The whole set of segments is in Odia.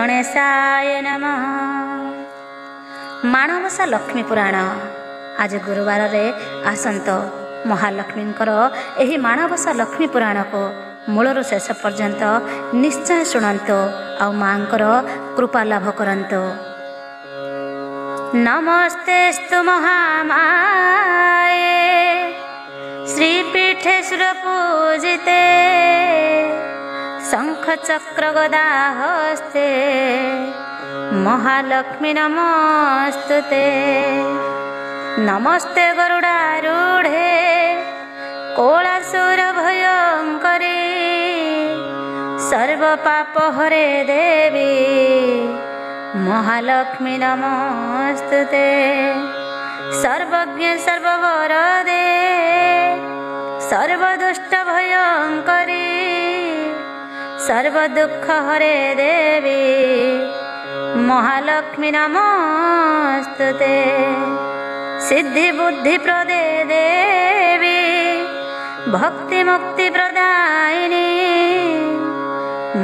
गणेशाय नमः। माणबसा लक्ष्मी पुराण आज गुरुवार रे आसंत महालक्ष्मींकर एही माणबसा लक्ष्मी पुराण को मूलर शेष पर्यंत निश्चय शुणंतु आ मांकर कृपा लाभ करंतु। नमस्तेस्तु महामाये श्रीपीठे सुरपूजिते शंख चक्र गदा हस्ते महालक्ष्मी नमस्तुते। नमस्ते गरुडारूढे कोलासुर भयंकरी सर्व पाप हरे देवी महालक्ष्मी नमस्तुते। सर्वज्ञ सर्ववरदे सर्वदुष्ट भयंकरी सर्व दुख हरे देवी महालक्ष्मी नमस्तुते। सिद्धि बुद्धि प्रदे देवी भक्ति मुक्ति प्रदायिनी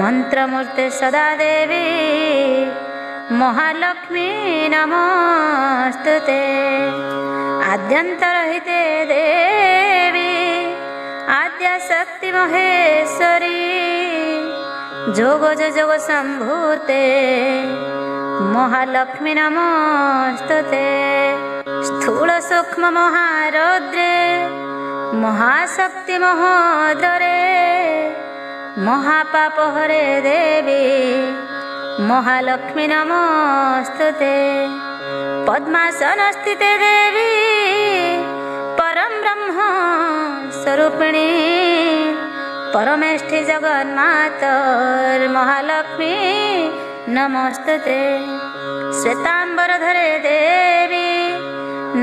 मंत्रमूर्ति सदा देवी महालक्ष्मी नमस्तुते। आद्यंतरहिते देवी आद्यशक्ति महेश्वरी जोग जोग संभूते महालक्ष्मी नमस्तुते। स्थूल सूक्ष्म महारौद्रे महाशक्ति महोदरे महापाप हरे देवी महालक्ष्मी नमस्तुते। पद्मासन स्थिते देवी परम ब्रह्म स्वरूपिणी परमेष्ठि जगन्मातर महालक्ष्मी नमस्तुते। श्वेतांबरधरे देवी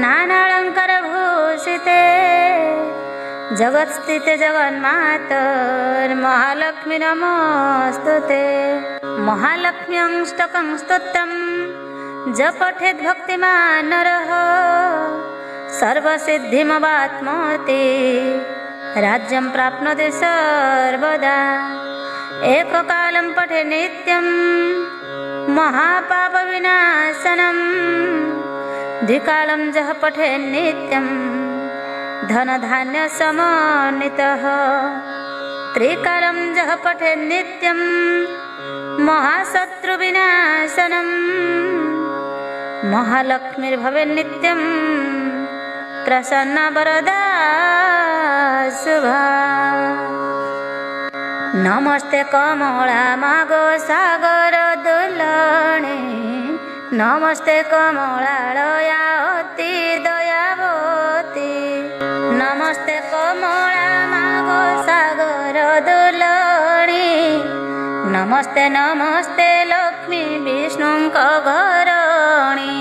नानालंकार भूषिते जगत स्थिते जगन्मातर महालक्ष्मी नमस्तुते। महालक्ष्मी अष्टकं स्तोत्रं जपठेत् भक्तिमान् नरः सर्वसिद्धिमवाप्नोति राज्यं प्राप्नोति सर्वदा। एककालं पठे नित्यं महापापविनाशनं द्विकालं जः पठे नित्यं धनधान्य समन्वितः त्रिकालं जः पठे नित्यं महाशत्रुविनाशनं महालक्ष्मीर्भवे नित्यं प्रसन्न वरदा शुभा। नमस्ते कमला मागो सागर दुलणे नमस्ते कमलालया अति दयावती। नमस्ते कमला मागो सागर दुलणी नमस्ते नमस्ते लक्ष्मी विष्णुंक घरणी।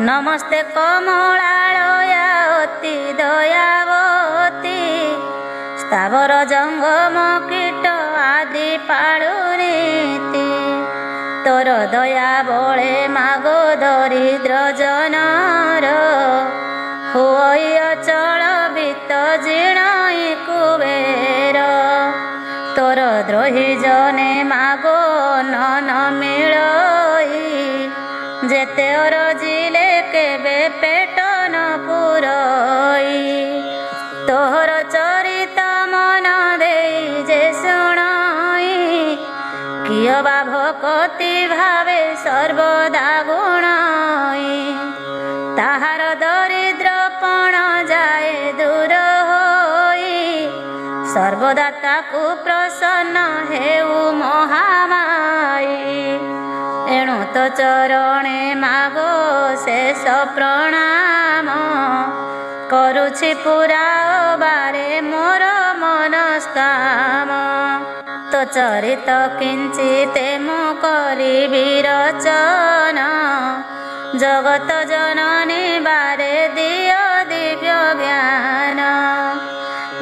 नमस्ते कमलालया अति दयावती स्थावर जंगम कीट आदि पाळुनीति। तोर दया बळे मागो दरिद्र जनर होई अचल वित्त जीर्णई कुबेर। तोर द्रोही जने मागो नन मिळई जेते अरजिले केबे पेट न पुरई। तोहर चरित मन देई जे शुणई किय बा भक्ति भावे सर्वदा गुणई। ताहार दरिद्रपण जाए दूर होई सर्वदा ताकु प्रसन्न हेउ महामाई। एणु तो चरणे मागो शेष प्रणाम करुछि पुरा बारे मोर मनस्काम। तो चरित किंचिते मु करिबि रचन जगत जननी बारे दियो दिव्य ज्ञान।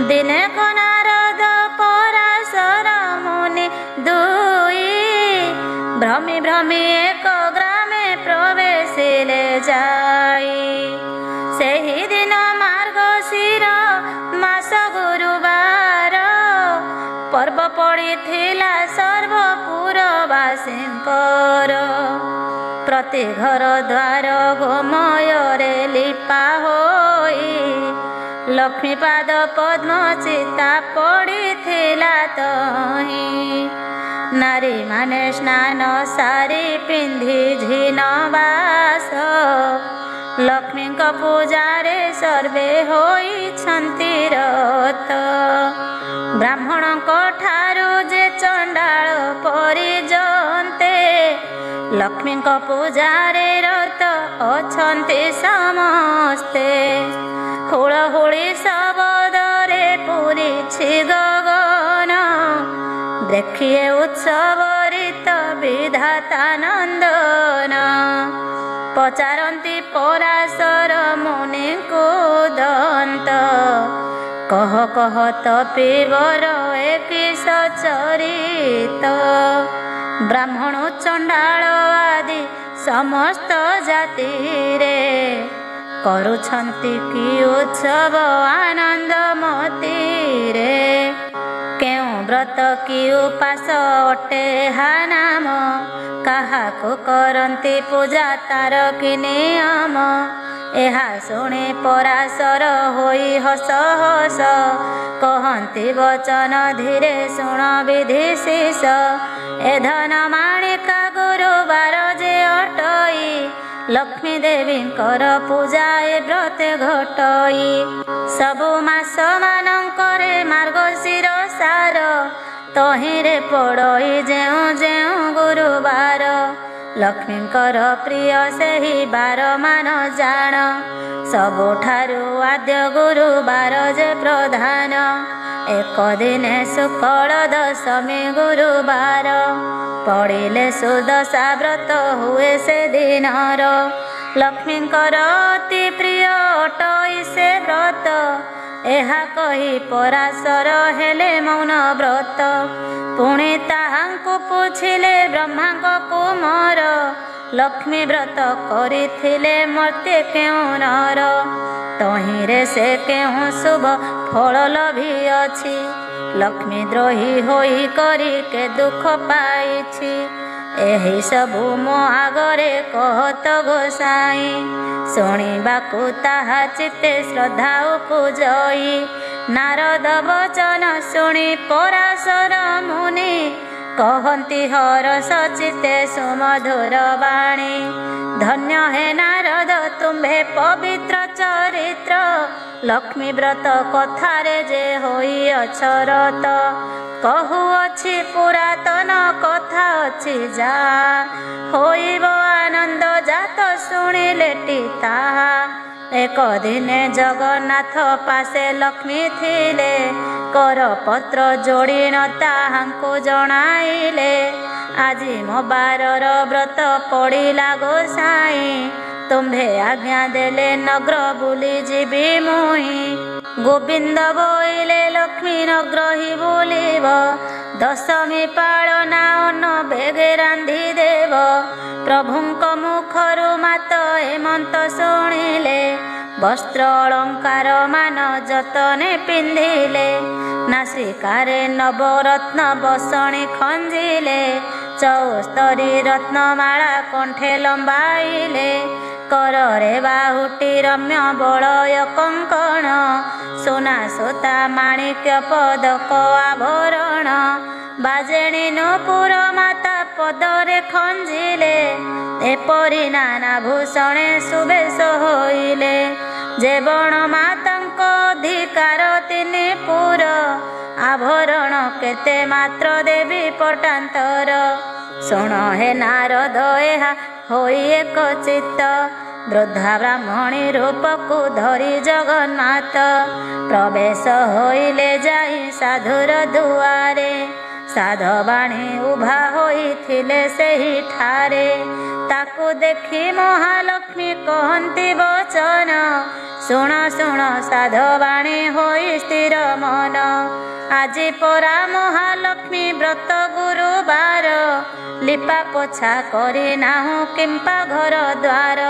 दिने को नारद पराशर मुनि दुई भ्रमी भ्रमी एक ग्रामे प्रवेशिले जाई। सेही दिन मार्गशीर मास गुरुवार पर्व पड़ी सर्वपुरवासी ବାସୀଙ୍କର। ପ୍ରତି ଘର ଦ୍ୱାର ଗୋମୟରେ ଲିପା ହୋଇ ଲକ୍ଷ୍ମୀ ପାଦ ପଦ୍ମ ଚିତା ପଡ଼ିଥିଲା ତହିଁ। ନାରୀମାନେ ସ୍ନାନ ସାରି ପିନ୍ଧି ଝିନ ବାସ ଲକ୍ଷ୍ମୀଙ୍କ ପୂଜାରେ ସର୍ବେ ହୋଇଛନ୍ତି ରତ। ବ୍ରାହ୍ମଣଙ୍କ ଠାରୁ ଯେ ଚଣ୍ଡାଳ ପରିଜନ୍ତେ ଲକ୍ଷ୍ମୀଙ୍କ ପୂଜାରେ ରତ ଅଛନ୍ତି ସମସ୍ତେ। ହୁଳହୁଳି ଶବଦରେ ପୁରିଛି ଗଗନ ଦେଖିଏ ଉତ୍ସବରିତ ବିଧାତା ନନ୍ଦନ। ପଚାରନ୍ତି ପରାଶର ମୁନିଙ୍କୁ ଦନ୍ତ କହ କହ ତପିବର ଏ କିସ ଚରିତ। ବ୍ରାହ୍ମଣ ଚଣ୍ଡାଳ ଆଦି ସମସ୍ତ ଜାତିରେ କରୁଛନ୍ତି କି ଉତ୍ସବ ଆନନ୍ଦ ମତିରେ। କେଉଁ ବ୍ରତ କି ଉପାସ ଅଟେ ଏହା ନାମ କାହାକୁ କରନ୍ତି ପୂଜା ତାର କି ନିୟମ। ଏହା ଶୁଣି ପରାଶର ହୋଇ ହସ ହସ କହନ୍ତି ବଚନ ଧୀରେ ଶୁଣ ବିଧି ଶେଷ। ଏ ଧନ ମାଣିକା ଗୁରୁବାର ଯେ ଅଟଇ ଲକ୍ଷ୍ମୀ ଦେବୀଙ୍କର ପୂଜା ଏ ବ୍ରତେ ଘଟଇ। ସବୁ ମାସ ମାନଙ୍କରେ ମାର୍ଗଶିର ସାର ତହିଁରେ ପଡ଼ଇ ଯେଉଁ ଯେଉଁ ଗୁରୁବାର ଲକ୍ଷ୍ମୀଙ୍କର ପ୍ରିୟ ସେହି ବାର ମାନ ଜାଣ। ସବୁଠାରୁ ଆଦ୍ୟ ଗୁରୁବାର ଯେ ପ୍ରଧାନ ଏକ ଦିନେ ଶୁକ୍ଳ ଦଶମୀ ଗୁରୁବାର ପଡ଼ିଲେ ସୁଦଶା ବ୍ରତ ହୁଏ ସେ ଦିନର। ଲକ୍ଷ୍ମୀଙ୍କର ଅତି ପ୍ରିୟ ଅଟଇ ସେ ବ୍ରତ ଏହା କହି ପରାଶର ହେଲେ ମୌନ ବ୍ରତ। ପୁଣି ତାହାଙ୍କୁ ପୁଛିଲେ ବ୍ରହ୍ମାଙ୍କ କୁମର ଲକ୍ଷ୍ମୀ ବ୍ରତ କରିଥିଲେ ମର୍ତ୍ତ୍ୟ କେଉଁ ନର। ତହିଁରେ ସେ କେଉଁ ଶୁଭ ଫଳ ଲଭିଅଛି ଲକ୍ଷ୍ମୀ ଦ୍ରୋହୀ ହୋଇ କରି କେ ଦୁଃଖ ପାଇଛି। ଏହି ସବୁ ମୋ ଆଗରେ କହତ ଗୋସାଇଁ ଶୁଣିବାକୁ ତାହା ଚିତ୍ତେ ଶ୍ରଦ୍ଧା ଉପଜଇ। ନାରଦ ବଚନ ଶୁଣି ପରାଶର ମୁନି କହନ୍ତି ହରଷ ଚିତ୍ତେ ସୁମଧୁର ବାଣୀ। ଧନ୍ୟ ହେ ନାରଦ ତୁମ୍ଭେ ପବିତ୍ର ଚରିତ୍ର ଲକ୍ଷ୍ମୀ ବ୍ରତ କଥାରେ ଯେ ହୋଇଅଛ ରତ। କହୁଅଛି ପୁରାତନ କଥା ଅଛି ଯାହା ହୋଇବ ଆନନ୍ଦ ଜାତ ଶୁଣିଲେଟି ତାହା। ଏକ ଦିନେ ଜଗନ୍ନାଥ ପାଶେ ଲକ୍ଷ୍ମୀ ଥିଲେ କର ପତ୍ର ଯୋଡ଼ିନ ତାହାଙ୍କୁ ଜଣାଇଲେ। ଆଜି ମୋ ବାରର ବ୍ରତ ପଡ଼ିଲା ଗୋସାଇଁ ତୁମ୍ଭେ ଆଜ୍ଞା ଦେଲେ ନଗ୍ର ବୁଲି ଯିବି ମୁଇଁ। ଗୋବିନ୍ଦ ବୋଇଲେ ଲକ୍ଷ୍ମୀ ନଗ୍ରହି ବୁଲିବ ଦଶମୀ ପାଳନା ଅନ୍ନ ବେଗେ ରାନ୍ଧି ଦେବ। ପ୍ରଭୁଙ୍କ ମୁଖରୁ ମାତ ହେମନ୍ତ ଶୁଣିଲେ ବସ୍ତ୍ର ଅଳଙ୍କାର ମାନ ଯତନେ ପିନ୍ଧିଲେ। ନାସିକାରେ ନବରତ୍ନ ବସଣି ଖଞ୍ଜିଲେ 74 ରତ୍ନମାଳା କଣ୍ଠେ ଲମ୍ବାଇଲେ। କରରେ ବାହୁଟି ରମ୍ୟ ବଳୟ କଙ୍କଣ ସୁନା ସୂତା ମାଣିକ୍ୟ ପଦକ ଆଭରଣ। ବାଜେଣୀ ନୂପୁର ମାତା ପଦରେ ଖଞ୍ଜିଲେ ଏପରି ନାନା ଭୂଷଣେ ସୁବେଶ ହୋଇଲେ। ଯେ ବଣ ମାତାଙ୍କ ଅଧିକାର 3 ପୁର ଆଭରଣ କେତେ ମାତ୍ର ଦେବୀ ପଟାନ୍ତର। ଶୁଣ ହେ ନାରଦ ଏହା ହୋଇ ଏକ ଚିତ୍ତ ବୃଦ୍ଧା ବ୍ରାହ୍ମଣୀ ରୂପକୁ ଧରି ଜଗନ୍ନାଥ ପ୍ରବେଶ ହୋଇଲେ ଯାଇ ସାଧୁର ଦୁଆରେ। ସାଧବାଣୀ ଉଭା ହୋଇଥିଲେ ସେହିଠାରେ ତାକୁ ଦେଖି ମହାଲକ୍ଷ୍ମୀ କହନ୍ତି ବଚନ ଶୁଣ ଶୁଣ ସାଧବାଣୀ ହୋଇ ସ୍ଥିର ମନ। ଆଜି ପରା ମହାଲକ୍ଷ୍ମୀ ବ୍ରତ ଗୁରୁବାର ଲିପା ପୋଛା କରି ନାହୁଁ କିମ୍ପା ଘର ଦ୍ୱାର।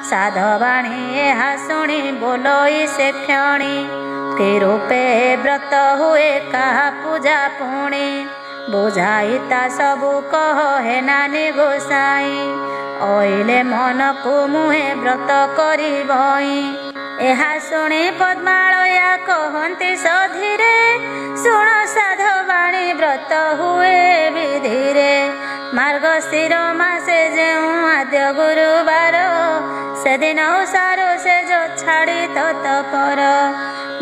ସାଧବାଣୀ ଏହା ଶୁଣି ବୋଲଇ ସେ କ୍ଷଣି କି ରୂପେ ବ୍ରତ ହୁଏ କାହା ପୂଜା ପୁଣି। ବୁଝାଇ ତା ସବୁ କହ ହେ ନାନୀ ଗୋସାଇଁ। ଅଇଲେ ମନକୁ ମୁହେଁ ବ୍ରତ କରିବଇଁ। ଏହା ଶୁଣି ପଦ୍ମାଳୟା କହନ୍ତି ସଧୀରେ, ଶୁଣ ସାଧବାଣୀ ବ୍ରତ ହୁଏ ବିଧିରେ। ମାର୍ଗଶିର ମାସେ ଯେଉଁ ଆଦ୍ୟ ଗୁରୁବାର, ସେଦିନ ଓଷାର ସେଜ ଛାଡ଼ି ତତ୍ପର।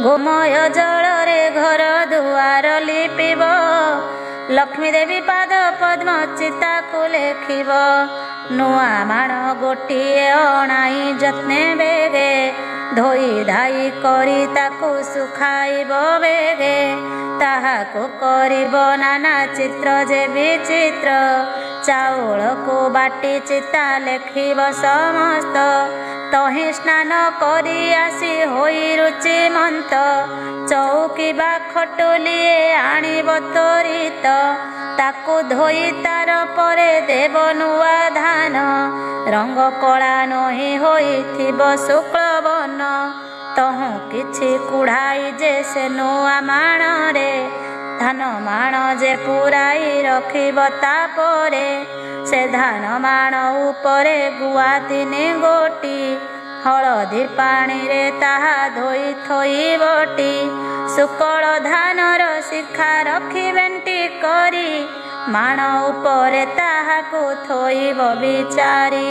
ଗୋମୟ ଜଳରେ ଘର ଦୁଆର ଲିପିବ, ଲକ୍ଷ୍ମୀ ଦେବୀ ପାଦ ପଦ୍ମ ଚିତାକୁ ଲେଖିବ। ନୂଆ ମାଣ ଗୋଟିଏ ଅଣାଇ ଯତ୍ନେ ବେଗେ, ଧୋଇ ଧାଇ କରି ତାକୁ ଶୁଖାଇବ ବେଗେ। ତାହାକୁ କରିବ ନାନା ଚିତ୍ର ଯେ ବିଚିତ୍ର, ଚାଉଳକୁ ବାଟି ଚିତା ଲେଖିବ ସମସ୍ତ। ତହିଁ ସ୍ନାନ କରି ଆସି ହୋଇ ରୁଚିମନ୍ତ, ଚଉକି ବା ଖଟୁଲିଏ ଆଣିବ ତ୍ୱରିତ। ତାକୁ ଧୋଇ ତାର ପରେ ଦେବ ନୂଆ ଧାନ, ରଙ୍ଗ କଳା ନହିଁ ହୋଇଥିବ ଶୁକ୍ଳ ବର୍ଣ୍ଣ। ତହୁଁ କିଛି କୁଢ଼ାଇ ଯେ ସେ ନୂଆ ମାଣରେ, ଧାନ ମାଣ ଯେ ପୁରାଇ ରଖିବ ତାପରେ। ସେ ଧାନ ମାଣ ଉପରେ ଗୁଆ 3 ଗୋଟି, ହଳଦୀ ପାଣିରେ ତାହା ଧୋଇ ଥୋଇବଟି। ଶୁକଳ ଧାନର ଶିଖା ରଖିବେଣ୍ଟି କରି, ମାଣ ଉପରେ ତାହାକୁ ଥୋଇବ ବିଚାରି।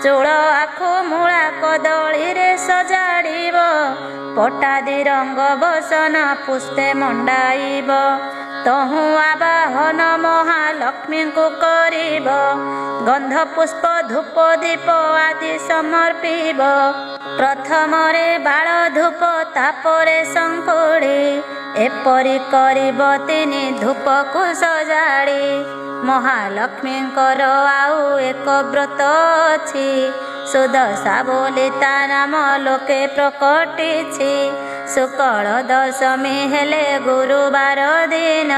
ଚୂଳ ଆଖୁ ମୂଳା କଦଳୀରେ ସଜାଡ଼ିବ, ପଟାଦି ରଙ୍ଗ ବସନ ପୁଷ୍ପେ ମଣ୍ଡାଇବ। ତହୁଁ ଆବାହନ ମହାଲକ୍ଷ୍ମୀଙ୍କୁ କରିବ, ଗନ୍ଧ ପୁଷ୍ପ ଧୂପ ଦୀପ ଆଦି ସମର୍ପିବ। ପ୍ରଥମରେ ବାଳ ଧୂପ ତାପରେ ଶଙ୍ଖୁଡ଼ି, ଏପରି କରିବ 3 ଧୂପକୁ ସଜାଡ଼ି। ମହାଲକ୍ଷ୍ମୀଙ୍କର ଆଉ ଏକ ବ୍ରତ ଅଛି, ସୁଦଶା ବୋଲି ତା ନାମ ଲୋକେ ପ୍ରକଟିଛି। ଶୁକ୍ଳ ଦଶମୀ ହେଲେ ଗୁରୁବାର ଦିନ,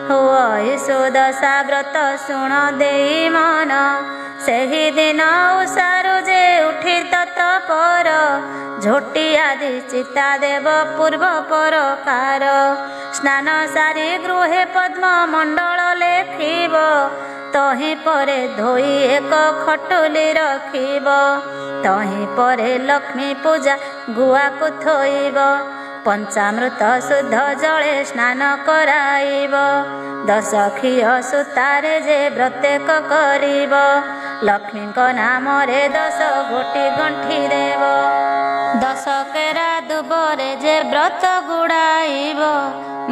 ହୁଅଇ ସୁଦଶା ବ୍ରତ ଶୁଣ ଦେଇ ମନ। ସେହି ଦିନ ଉଷାରୁ ଯେ ଉଠି ତତ୍ପର, ଝୋଟି ଆଦି ଚିତା ଦେବ ପୂର୍ବ ପରକାର। ସ୍ନାନ ସାରି ଗୃହେ ପଦ୍ମ ମଣ୍ଡଳ ଲେଖିବ, ତହିଁ ପରେ ଧୋଇ ଏକ ଖଟୁଲି ରଖିବ। ତହିଁ ପରେ ଲକ୍ଷ୍ମୀ ପୂଜା ଗୁଆକୁ ଥୋଇବ, ପଞ୍ଚାମୃତ ଶୁଦ୍ଧ ଜଳେ ସ୍ନାନ କରାଇବ। 10 ଖିଅ ସୂତାରେ ଯେ ପ୍ରତ୍ୟେକ କରିବ, ଲକ୍ଷ୍ମୀଙ୍କ ନାମରେ 10 ଗୋଟି ଗଣ୍ଠି ଦେବ। 10 କେରା ଦୁବରେ ଯେ ବ୍ରତ ଗୁଡ଼ାଇବ,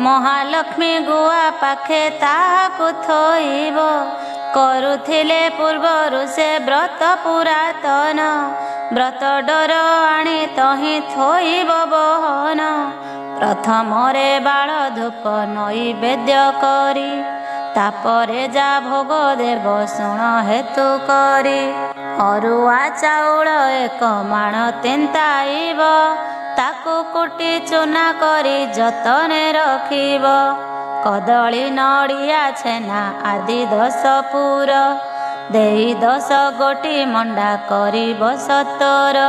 ମହାଲକ୍ଷ୍ମୀ ଗୁଆ ପାଖେ ତାହାକୁ ଥୋଇବ। କରୁଥିଲେ ପୂର୍ବରୁ ସେ ବ୍ରତ ପୁରାତନ, ବ୍ରତ ଡୋର ଆଣି ତହିଁ ଥୋଇବ ବହନ। ପ୍ରଥମରେ ବାଳ ଧୂପ ନୈବେଦ୍ୟ କରି, ତାପରେ ଯା ଭୋଗ ଦେବ ଶୁଣ ହେତୁ କରି। ଅରୁଆ ଚାଉଳ 1 ମାଣ ତିନ୍ତାଇବ, ତାକୁ କୁଟି ଚୂନା କରି ଯତନେ ରଖିବ। କଦଳୀ ନଡ଼ିଆ ଛେନା ଆଦି 10 ପୁର, ଦେଇ 10 ଗୋଟି ମଣ୍ଡା କରିବ 17।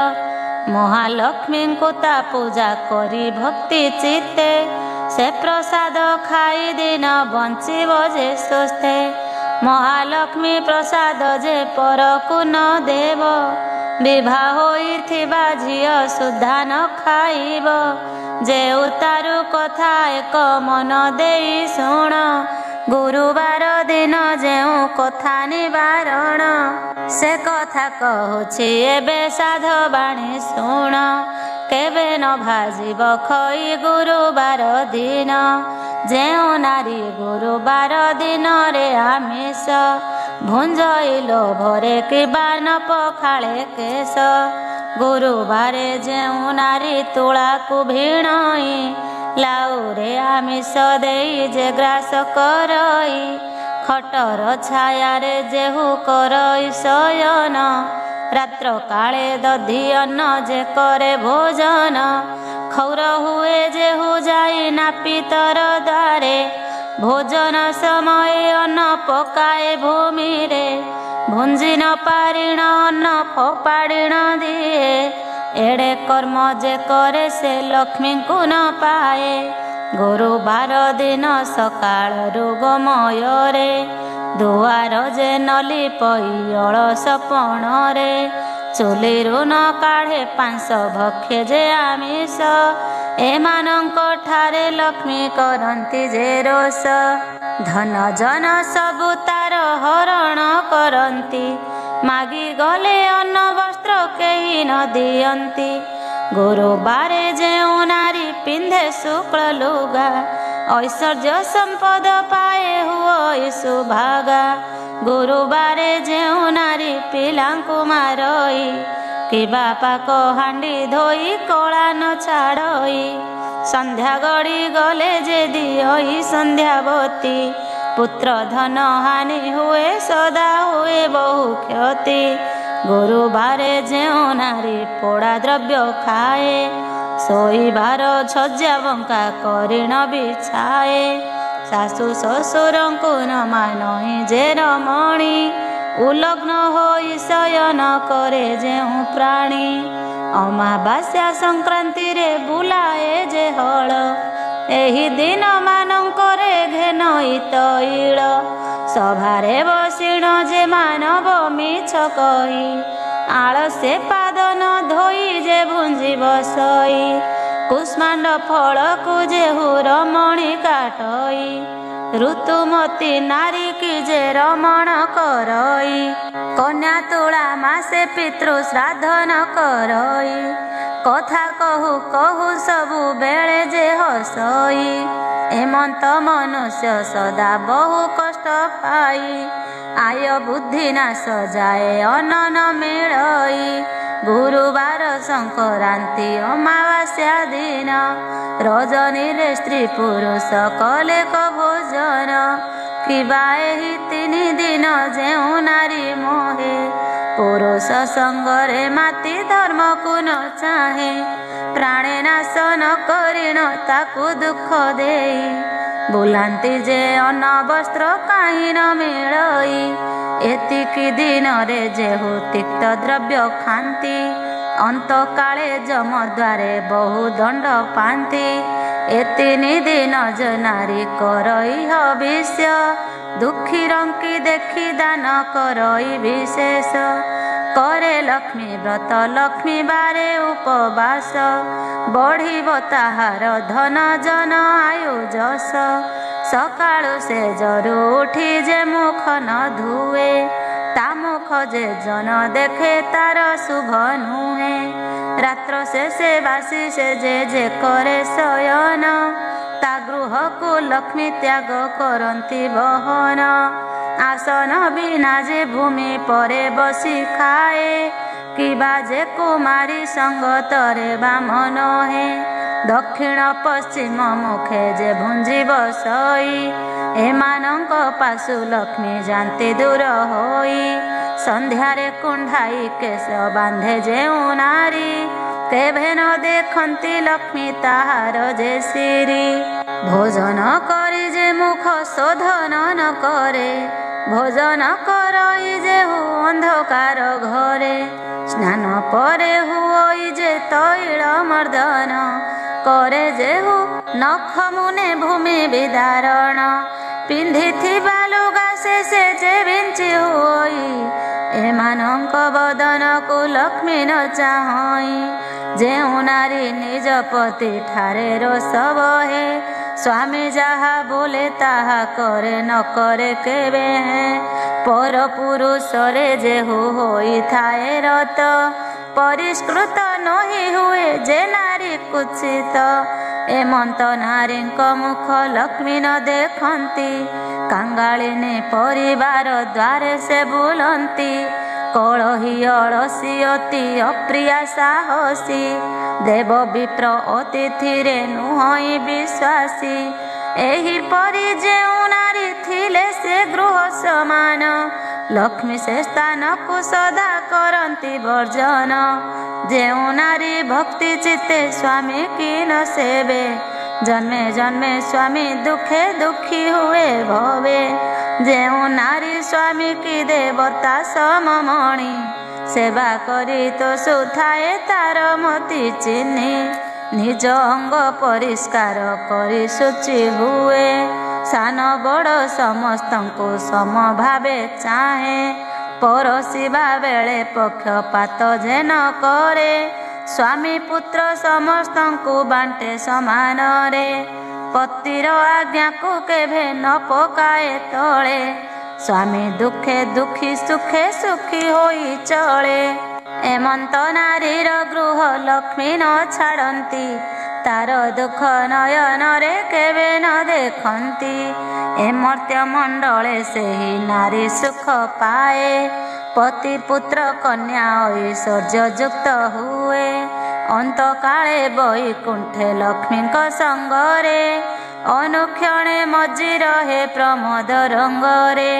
ମହାଲକ୍ଷ୍ମୀଙ୍କୁ ତା ପୂଜା କରି ଭକ୍ତି ଚିତ୍ତେ, ସେ ପ୍ରସାଦ ଖାଇ ଦିନ ବଞ୍ଚିବ ଯେ ସୁସ୍ଥେ। ମହାଲକ୍ଷ୍ମୀ ପ୍ରସାଦ ଯେ ପରକୁ ନ ଦେବ, ବିଭା ହୋଇଥିବା ଝିଅ ସୁଦ୍ଧା ନ ଖାଇବ। ଯେଉଁ ତାରୁ କଥା 1 ମନ ଦେଇ ଶୁଣ, ଗୁରୁବାର ଦିନ ଯେଉଁ କଥା ନିବାରଣ। ସେ କଥା କହୁଛି ଏବେ ସାଧବାଣୀ ଶୁଣ, କେବେ ନ ଭାଜିବ ଖଇ ଗୁରୁବାର ଦିନ। ଯେଉଁ ନାରୀ ଗୁରୁବାର ଦିନରେ ଆମିଷ, ଭୁଞ୍ଜଇ ଲୋଭରେ କିବା ନ ପଖାଳେ କେଶ। ଗୁରୁବାରେ ଯେଉଁ ନାରୀ ତୁଳାକୁ ଭିଣଇ, ଲାଉରେ ଆମିଷ ଦେଇ ଯେ ଗ୍ରାସ କରଇ। ଖଟର ଛାୟାରେ ଯେହୁ କରଇ ଶୟନ, ରାତ୍ର କାଳେ ଦଧି ଅନ୍ନ ଯେ କରେ ଭୋଜନ। ଖୌର ହୁଏ ଯେହୁ ଯାଇ ନାପିତର ଦ୍ୱାରେ, ଭୋଜନ ସମୟ ଅନ୍ନ ପକାଏ ଭୂମିରେ। ଭୁଞ୍ଜି ନ ପାରିଣ ଅନ୍ନ ଫୋପାଡ଼ିଣ ଦିଏ, ଏଡ଼େ କର୍ମ ଯେ କରେ ସେ ଲକ୍ଷ୍ମୀଙ୍କୁ ନ ପାଏ। ଗୁରୁବାର ଦିନ ସକାଳରୁ ଗୋମୟରେ ଦୁଆର ଯେ ନଲି ପଇ ଅଳସ ପଣରେ ଚୁଲିରୁ ନ କାଢ଼େ ପାଂଶ ଭକ୍ଷେ ଯେ ଆମିଷ ଏମାନଙ୍କ ଠାରେ ଲକ୍ଷ୍ମୀ କରନ୍ତି ଯେ ରୋଷ ଧନ ଜନ ସବୁ ତାର ହରଣ କରନ୍ତି ମାଗି ଗଲେ ଅନ୍ନ ବସ୍ତ୍ର କେହି ନ ଦିଅନ୍ତି ଗୁରୁବାରେ ଯେଉଁ ନାରୀ ପିନ୍ଧେ ଶୁକ୍ଳ ଲୁଗା ଐଶ୍ୱର୍ଯ୍ୟ ସମ୍ପଦ ପାଏ ହୁଏ ସୁଭାଗା ଗୁରୁବାରେ ଯେଉଁ ନାରୀ ପିଲାଙ୍କୁ ମାରଇ କି ବାପାକ ହାଣ୍ଡି ଧୋଇ କଳା ନ ଛାଡ଼ଇ ସନ୍ଧ୍ୟା ଗଡ଼ି ଗଲେ ଯେ ଦିଅଇ ସନ୍ଧ୍ୟାବତୀ ପୁତ୍ର ଧନ ହାନି ହୁଏ ସଦା ହୁଏ ବହୁ କ୍ଷତି ଗୁରୁବାରେ ଯେଉଁ ନାରୀ ପୋଡ଼ା ଦ୍ରବ୍ୟ ଖାଏ ଶୋଇବାର ଛଜା ବଙ୍କା କରିଣ ବିଛାଏ ଶାଶୁ ଶ୍ୱଶୁରଙ୍କୁ ନ ମାନଇ ଯେ ରମଣୀ ଉଲଗ୍ନ ହୋଇ ଶୟନ କରେ ଯେଉଁ ପ୍ରାଣୀ ଅମାବାସ୍ୟା ସଂକ୍ରାନ୍ତିରେ ବୁଲାଏ ଯେ ହଳ ଏହି ଦିନ ମାନଙ୍କରେ ଘେନଇ ତୈଳ ସଭାରେ ବସିଣ ଯେ ମାନବ ମିଛ କହି ଆଳସେ ପାଦ ନ ଧୋଇ ଯେ ଭୁଞ୍ଜିବ ସଇ କୁଷ୍ମାଣ୍ଡ ଫଳକୁ ଯେ ରମଣୀ କାଟଇ ଋତୁମତୀ ନାରୀ କି ଯେ ରମଣ କରଇ କନ୍ୟା ତୁଳା ମାସେ ପିତୃ ଶ୍ରାଦ୍ଧ ନ କରଇ କଥା କହୁ କହୁ ସବୁ ବେଳେ ଯେ ହସଇ ଏମନ୍ତ ମନୁଷ୍ୟ ସଦା ବହୁ କଷ୍ଟ ପାଇ ଆୟ ବୁଦ୍ଧି ନାଶ ଯାଏ ଅନ୍ନ ନ ମିଳଇ ଗୁରୁବାର ସଂକ୍ରାନ୍ତି ଅମାବାସ୍ୟା ଦିନ ରଜନୀରେ ସ୍ତ୍ରୀ ପୁରୁଷ କଲେ ଭୋଜନ କିବା ଏହି 3 ଦିନ ଯେଉଁ ନାରୀ ମୋହେ ପୁରୁଷ ସଙ୍ଗରେ ମାତି ଧର୍ମକୁ ନ ଚାହେଁ ପ୍ରାଣେ ନାଶ ନ କରିଣ ତାକୁ ଦୁଃଖ ଦେଇ ବୁଲାନ୍ତି ଯେ ଅନ୍ନ ବସ୍ତ୍ର କାହିଁ ନ ମିଳଇ ଏତିକି ଦିନରେ ଯେହୁ ତିକ୍ତ ଦ୍ରବ୍ୟ ଖାଆନ୍ତି ଅନ୍ତକାଳେ ଯମଦ୍ୱାରେ ବହୁ ଦଣ୍ଡ ପାଆନ୍ତି ଏ 3 ଦିନ ଯେ ନାରୀ କରଇ ହବିଷ୍ୟ ଦୁଃଖୀ ରଙ୍କି ଦେଖି ଦାନ କରଇ ବିଶେଷ करे लक्ष्मी व्रत लक्ष्मी बारे उपवास बढ़िब ताहार धन जन आयु जस सकाळु से जरू उठी जे मुख न धुए ता मुख जे जन देखे तार शुभ नुहे रात्र से बासी से जे करे शयन ता गृह को लक्ष्मी त्याग करती बहन आसन बिना जे भूमि परे बसी खाए किबा जे कुमारी संगतरे बामन हे दक्षिण पश्चिम मुखे जे भुंजी बसई एमानंक पासु लक्ष्मी जानती दूर होई संध्यारे कुंढाई केश बांधे जेउ नारी तेभे न देखंती लक्ष्मी ताहार जे सिरी भोजन करी जे मुख शोधन न करे भोजन करई जे अंधकार घरे स्नान परे हुई जे तैल मर्दन करे जे नख मुने भूमि विदारण पिंधि लुगा से जे बिंची हुई एमानंक बदन को लक्ष्मी न चाहई जेउ नारी निज पति ठारे रोष बहे स्वामी जहा बोले ताहा करे न करे केबे पर पुरुष रे जे होई थाए रत परिष्कृत नही हुए जे नारी कुचित एमंत नारी मुख लक्ष्मी न देखंती कांगालिनी परिवार द्वारे से बुलंती कलही अलसी अति अप्रिया साहसी देव विप्र अतिथि रे नुहई विश्वासी एही परी जेउ नारी थिले से गृह समान लक्ष्मी से स्थान को सदा करंती वर्जन जेउ नारी भक्ति चित्ते स्वामी की न सेवे जन्मे जन्मे स्वामी दुखे दुखी हुए भवे जेउ नारी स्वामी की देवता सममणि सेवा करी तो सुथाए तार मती चिन्ही निज अंग परिष्कार करी शुचि हुए सान बड़ समस्तंको सम भावे चाहे परोसिबा बेले पक्षपात जे न करे स्वामी पुत्र समस्तंको बांटे समान रे पतिर आज्ञा को केभे न पकाए तले स्वामी दुखे दुखी सुखे सुखी होई चले एमंत नारीर गृह लक्ष्मी न छाड़ती तार दुख नयन रे केवे न देखती ए मर्त्य मंडले से ही नारी सुख पाए पति पुत्र कन्या ऐश्वर्य युक्त हुए अंत काले वैकुंठे लक्ष्मी संगरे अनुक्षणे मजी रहे प्रमोद रंगरे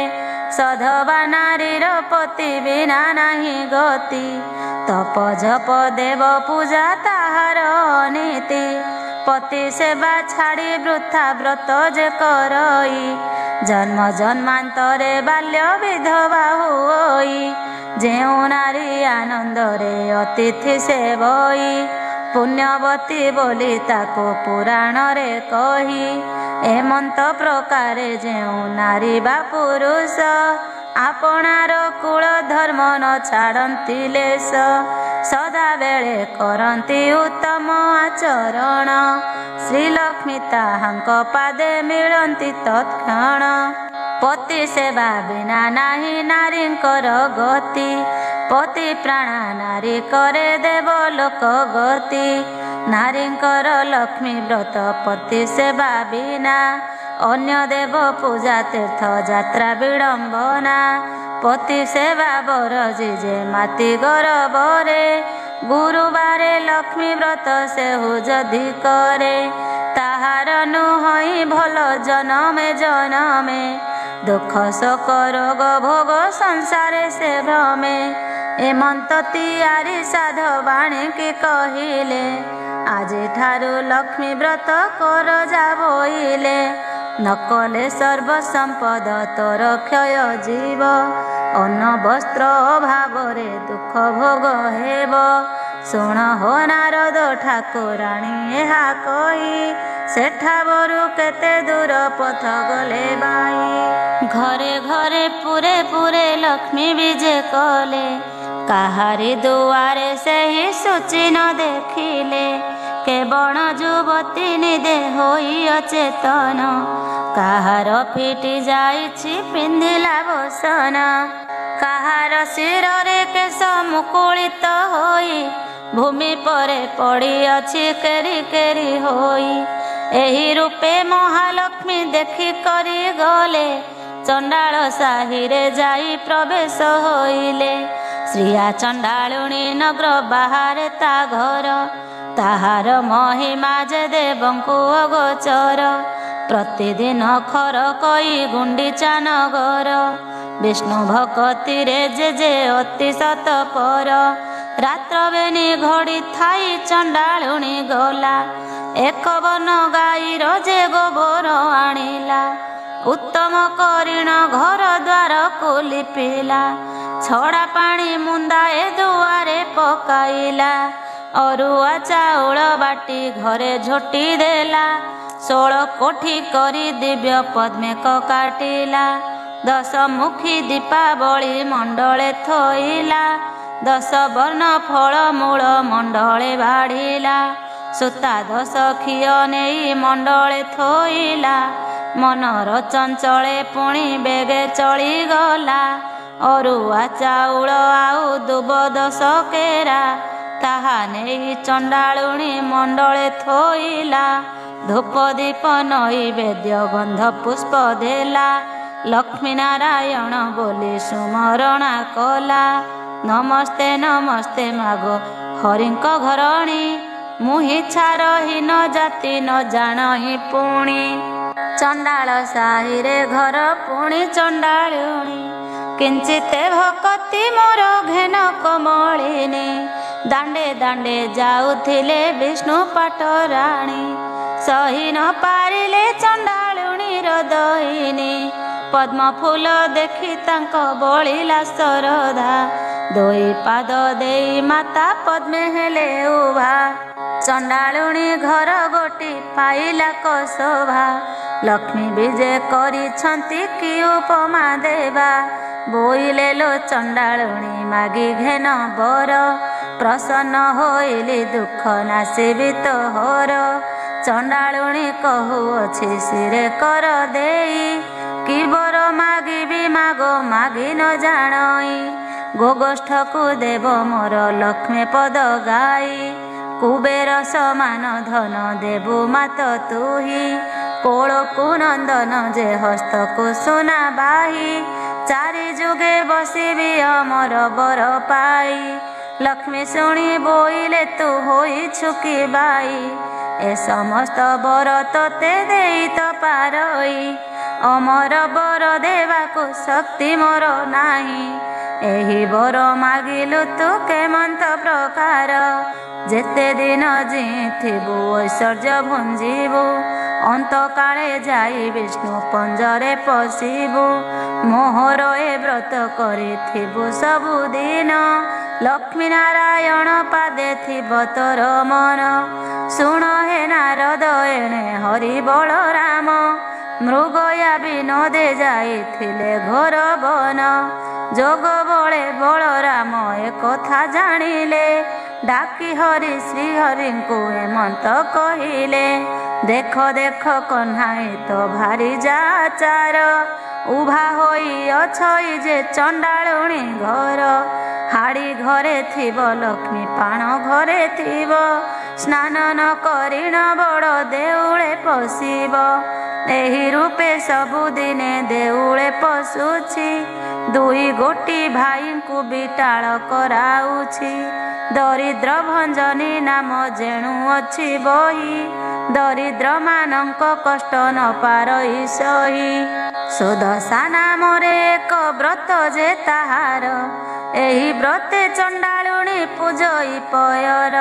सधवा नारीर पति बिना नाही गति तप जप देव पूजा ताहार नीति पति सेवा छाड़ी वृथा व्रत जे करई जन्म जन्मांतरे बाल्य विधवा होई जेउ नारी आनंदरे अतिथि सेवई पुण्यवती बोली ताको पुराण रे कही एमंत प्रकारे जेउ नारी बा पुरुष आपणार कुल धर्म न छाड़ती लेस सदा बेले करती उत्तम आचरण श्रीलक्ष्मी ताहांक पादे मिलती तत्क्षण पति सेवा बिना नाही नारींकर गति पति प्राणा नारी करे देव लोक गति नारींकर लक्ष्मी व्रत पति सेवा बिना अन्य देव पूजा तीर्थ यात्रा विडंबना पति सेवा बर जिजे माती गरबरे गुरुवारे लक्ष्मी व्रत सेहु जदि करे ताहार नुहई भल जनमे जनमे दुख शोक रोग भोग संसारे से भ्रमे एमंत तियारी साधवाणी की कहिले आजी ठारू लक्ष्मी व्रत कर जाबोइले नकले सर्व संपद तोर क्षय जीव अन्न वस्त्र अभावरे दुख भोग हेब शुण हो नारद ठाकुराणी एहा कही सेठा बरु केते दूर पथ गले बाई घरे घरे पुरे पुरे लक्ष्मी विजे कले काहारी दुआरे से ही सूची न देखिले केवण युवती निदे होई अचेतन काहार फिटी जाइछि पिंधिला बसन काहार शिरे केश मुकुलित होई भूमि परे पड़ी अछि केरी केरी होई एही रूपे महालक्ष्मी देखी करी गले चंडाल साही रे जाई प्रवेश होइले श्रिया चंडालुणी नगर बाहरे ता घर ताहार महिमा जे देवंकु अगोचर प्रतिदिन खर कई गुंडीचा नगर विष्णु भक्ति रे जे अति सतपर रात्र बेनी घड़ी थाई चंडालुणी गला एक बन गाईर जे गोबर आनिला उत्तम करीण घर द्वार को लिपिला छड़ा पानी मुंदाए दुआरे पकाइला अरुआ चाउल बाटी घरे झोटी देला 16 कोठी करी दिव्य पद्मेक काटिला 10 मुखी दीपावली मंडले थोइला 10 वर्ण फल मूल मंडले बाढ़िला सूता 10 खिय नहीं मंडले थोइला मनर चंचले पुणी बेगे चली गला अरुआ चाउल आउ दुब 10 केरा ताहा नहीं चंडालुणी मंडले थोइला धूप दीप नैवेद्य गंध पुष्प देला लक्ष्मी नारायण बोली सुमरणा कला नमस्ते नमस्ते मागो हरिंक घरणी मुहि छारहीन जाति न जाणही पुणी चंडाल साही रे घर पुणी चंडालुणी किंचिते भक्ति मोर घेन कमलिनी दांडे दांडे जाउथिले विष्णु पाटराणी सही न पारिले चंडालुणी हृदयिनी पद्म फूल देखी तांक बलिला सरधा दोई पाद देई माता पद्मे हेले उभा ଚଣ୍ଡାଳୁଣୀ ଘର ଗୋଟି ପାଇଲା ଶୋଭା। ଲକ୍ଷ୍ମୀ ବିଜେ କରିଛନ୍ତି କି ଉପମା ଦେବା। ବୋଇଲେ ଲୋ ଚଣ୍ଡାଳୁଣୀ ମାଗି ଘେନ ବର। ପ୍ରସନ୍ନ ହୋଇଲି ଦୁଃଖ ନାସିବି ତୋହର। ଚଣ୍ଡାଳୁଣୀ କହୁଅଛି ଶିରେ କର ଦେଇ। କି ବର ମାଗିବି ମାଗ ମାଗି ନ ଜାଣଇ। ଗୋଗୋଷ୍ଠକୁ ଦେବ ମୋର ଲକ୍ଷ୍ମୀ ପଦ ଗାଇ। କୁବେର ସମାନ ଧନ ଦେବୁ ମାତ ତୁହି। କୋଳକୁ ନନ୍ଦନ ଯେ ହସ୍ତକୁ ସୁନା ବାହି। ଚାରି ଯୁଗେ ବସିବି ଅମର ବର ପାଇ। ଲକ୍ଷ୍ମୀ ଶୁଣି ବୋଇଲେ ତୁ ହୋଇଛୁ କି ବାଇ। ଏ ସମସ୍ତ ବର ତୋତେ ଦେଇ ତ ପାରଇ। ଅମର ବର ଦେବାକୁ ଶକ୍ତି ମୋର ନାହିଁ। ଏହି ବର ମାଗିଲୁ ତୁ କେମନ୍ତ ପ୍ରକାର। ଯେତେ ଦିନ ଜିଇଥିବୁ ଐଶ୍ୱର୍ଯ୍ୟ ଭୁଞ୍ଜିବୁ। ଅନ୍ତକାଳେ ଯାଇ ବିଷ୍ଣୁ ପଞ୍ଜରେ ପଶିବୁ। ମୋହର ଏ ବ୍ରତ କରିଥିବୁ ସବୁଦିନ। ଲକ୍ଷ୍ମୀ ନାରାୟଣ ପାଦେ ଥିବ ତୋର ମନ। ଶୁଣ ହେ ନାରଦ ଏଣେ ହରି ବଳରାମ। ମୃଗୟା ବିନୋଦେ ଯାଇଥିଲେ ଘୋର ବନ। ଯୋଗ ବଳେ ବଳରାମ ଏ କଥା ଜାଣିଲେ। ଡାକି ହରି ଶ୍ରୀହରିଙ୍କୁ ଏମନ୍ତ କହିଲେ। ଦେଖ ଦେଖ କହ୍ନାଇ ତ ଭାରି ଯାଚାର। ଉଭା ହୋଇ ଅଛଇ ଯେ ଚଣ୍ଡାଳୁଣୀ ଘର। ହାଡ଼ି ଘରେ ଥିବ ଲକ୍ଷ୍ମୀ ପାଣ ଘରେ ଥିବ। ସ୍ନାନ ନ କରିଣ ବଡ଼ ଦେଉଳେ ପଶିବ। ଏହି ରୂପେ ସବୁଦିନେ ଦେଉଳେ ପଶୁଛି। ଦୁଇ ଗୋଟି ଭାଇଙ୍କୁ ବିଟାଳ କରାଉଛି। ଦରିଦ୍ର ଭଞ୍ଜନୀ ନାମ ଯେଣୁ ଅଛି ବହି। ଦରିଦ୍ର ମାନଙ୍କ କଷ୍ଟ ନ ପାରଇ ସହି। ସୁଦଶା ନାମରେ ଏକ ବ୍ରତ ଯେ ତାହାର। ଏହି ବ୍ରତେ ଚଣ୍ଡାଳୁଣୀ ପୂଜଇ ପୟର।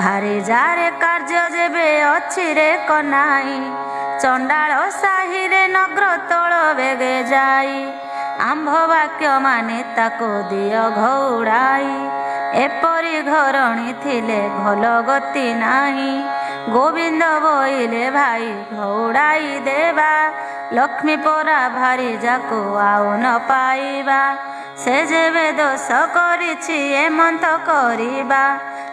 ଭାରି ଯାରେ କାର୍ଯ୍ୟ ଯେବେ ଅଛି ରେ କହ୍ନାଇ। ଚଣ୍ଡାଳ ସାହିରେ ନଗ୍ର ତଳ ବେଗେ ଯାଇ। ଆମ୍ଭ ବାକ୍ୟ ମାନେ ତାକୁ ଦିଅ ଘଉଡ଼ାଇ। ଏପରି ଘରଣୀ ଥିଲେ ଭଲ ଗତି ନାହିଁ। ଗୋବିନ୍ଦ ବୋଇଲେ ଭାଇ ଘଉଡ଼ାଇ ଦେବା। ଲକ୍ଷ୍ମୀ ପରା ଭାରି ଯାକୁ ଆଉ ନ ପାଇବା। ସେ ଯେବେ ଦୋଷ କରିଛି ଏମନ୍ତ କରିବା।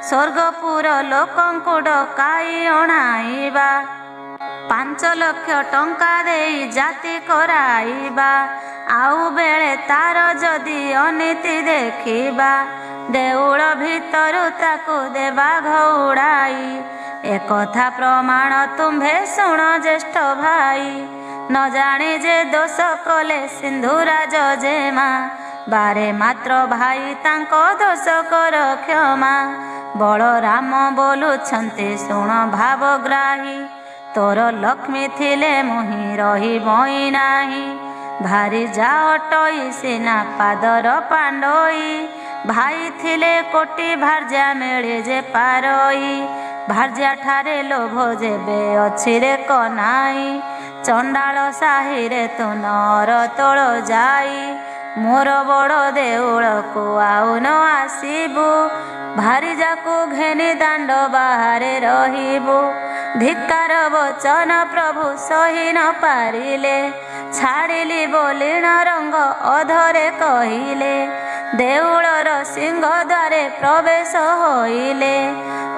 ସ୍ୱର୍ଗପୁର ଲୋକଙ୍କୁ ଡକାଇ ଅଣାଇବା। 5 ଲକ୍ଷ ଟଙ୍କା ଦେଇ ଜାତି କରାଇବା। ଆଉ ବେଳେ ତାର ଯଦି ଅନୀତି ଦେଖିବା। ଦେଉଳ ଭିତରୁ ତାକୁ ଦେବା ଘଉଡ଼ାଇ। ଏକଥା ପ୍ରମାଣ ତୁମ୍ଭେ ଶୁଣ ଜ୍ୟେଷ୍ଠ ଭାଇ। ନ ଜାଣି ଯେ ଦୋଷ କଲେ ସିନ୍ଧୁରାଜ ଜେମା। ବାରେ ମାତ୍ର ଭାଇ ତାଙ୍କ ଦୋଷ କର କ୍ଷମା। ବଳରାମ ବୋଲୁଛନ୍ତି ଶୁଣ ଭାବଗ୍ରାହୀ। ତୋର ଲକ୍ଷ୍ମୀ ଥିଲେ ମୁହିଁ ରହିବଇ ନାହିଁ। ଭାରି ଯା ଅଟଇ ସିନା ପାଦର ପାଣ୍ଡୋଇ। ଭାଇ ଥିଲେ କୋଟି ଭାର୍ଯ୍ୟା ମିଳେ ଯେ ପାରଇ। ଭାର୍ଯ୍ୟା ଠାରେ ଲୋଭ ଯେବେ ଅଛି ରେ କହ୍ନାଇ। ଚଣ୍ଡାଳ ସାହିରେ ତୁ ନର ତୋଳ ଯାଇ। ମୋର ବଡ଼ ଦେଉଳକୁ ଆଉ ନ ଆସିବୁ। ଭାରିଯାକୁ ଘେନି ଦାଣ୍ଡ ବାହାରେ ରହିବୁ। ଧିକ୍କାର ବଚନ ପ୍ରଭୁ ସହି ନ ପାରିଲେ। ଛାଡ଼ିଲି ବୋଲିଣ ରଙ୍ଗ ଅଧରେ କହିଲେ। ଦେଉଳର ସିଂହ ଦ୍ୱାରେ ପ୍ରବେଶ ହୋଇଲେ।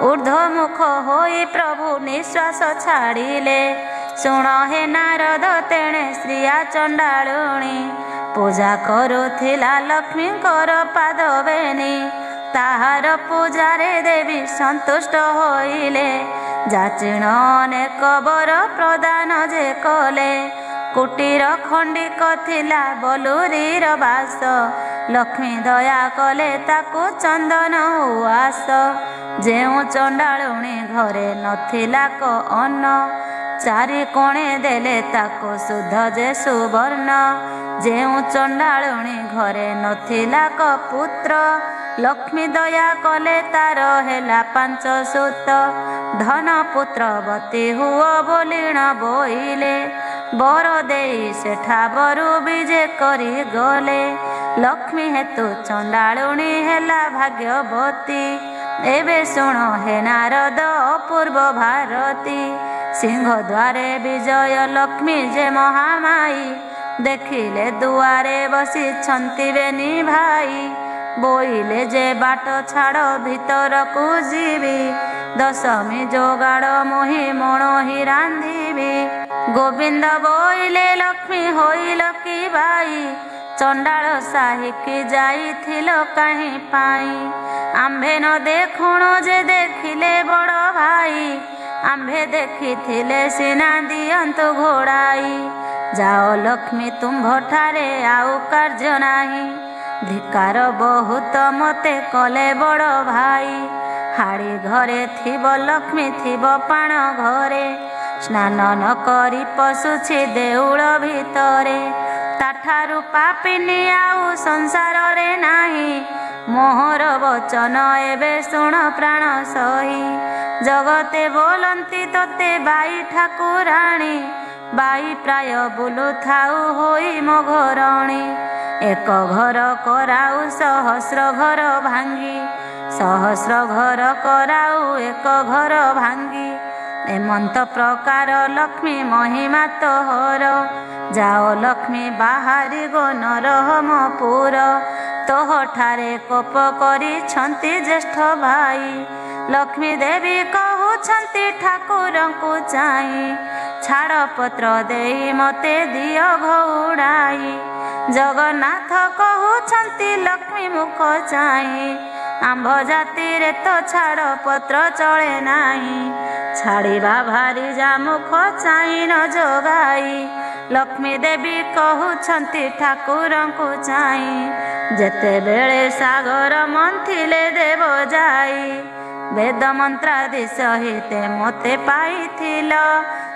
ଊର୍ଦ୍ଧ୍ୱମୁଖ ହୋଇ ପ୍ରଭୁ ନିଶ୍ୱାସ ଛାଡ଼ିଲେ। ଶୁଣ ହେ ନାରଦ ତେଣେ ଶ୍ରିୟା ଚଣ୍ଡାଳୁଣୀ। ପୂଜା କରୁଥିଲା ଲକ୍ଷ୍ମୀଙ୍କର ପାଦ ବେନି। ତାହାର ପୂଜାରେ ଦେବୀ ସନ୍ତୁଷ୍ଟ ହୋଇଲେ। ଯାଚିଣ ଅନେକ ବର ପ୍ରଦାନ ଯେ କଲେ। କୁଟୀର ଖଣ୍ଡିକ ଥିଲା ବଲୁରୀର ବାସ। ଲକ୍ଷ୍ମୀ ଦୟା କଲେ ତାକୁ ଚନ୍ଦନ ଉଆସ। ଯେଉଁ ଚଣ୍ଡାଳୁଣୀ ଘରେ ନଥିଲା କ ଅନ୍ନ। ଚାରି କୋଣେ ଦେଲେ ତାକୁ ଶୁଦ୍ଧ ଯେ ସୁବର୍ଣ୍ଣ। ଯେଉଁ ଚଣ୍ଡାଳୁଣୀ ଘରେ ନଥିଲା କ ପୁତ୍ର। ଲକ୍ଷ୍ମୀ ଦୟା କଲେ ତାର ହେଲା 5 ସୁତ। ଧନ ପୁତ୍ରବତୀ ହୁଅ ବୋଲିଣ ବୋଇଲେ। ବର ଦେଇ ସେଠା ବରୁ ବିଜେ କରି ଗଲେ। ଲକ୍ଷ୍ମୀ ହେତୁ ଚଣ୍ଡାଳୁଣୀ ହେଲା ଭାଗ୍ୟବତୀ। एबे शुण हे नारद अपूर्व भारती सिंह द्वारे विजय लक्ष्मी जे महामाई देखिले दुआरे बसी छंती बेनी भाई बोइले जे बाट छाड़ भीतर को जीवी दशमी जोगाड़ मोहि मणोहि रांधिबी गोविंद बोइले लक्ष्मी होइल कि बाई चंडाल साहिकी जाइथिल काहीं पाई आम्भे न देखुण जे देखिले बड़ भाई आम्भे देखिथिले सिना दियंतु घोड़ाई जाओ लक्ष्मी तुम्भ ठारे आउ कार्य नाही धिकार बहुत मते कले बड़ भाई हाड़ी घरे थिब लक्ष्मी थिब पाण घरे स्नान न करी पशुछि देउल भितरे ताठारु पापिनी आउ संसार रे नाही मोहर वचन एबे शुण प्राण सही जगते बोलंती तोते बाई ठाकुराणी बाई प्राय बुलु थाउ होई मो घरणी एक घर कराउ सहस्र घर भांगी सहस्र घर कराउ एक घर भांगी एमंत प्रकार लक्ष्मी महिमा तोहर जाओ लक्ष्मी बाहारी गो नरहमपुर तोह ठारे कोप करी छंती ज्येष्ठ भाई लक्ष्मी देवी कहउछंती ठाकुरंकु चाहि छाड़ पत्र देई मते दियो घोड़ाई जगन्नाथ कहउछंती लक्ष्मी मुख चाहि आंभ जाति रे तो छाड़ पत्र चले नाही छाड़िबा भारी जा मुख चाहि न जोगाई लक्ष्मी देवी कहउछंती ठाकुरंकु चाहि जेते बेले सागर मंथिले देव जाई वेद मंत्रादि सहिते मते पाइथिल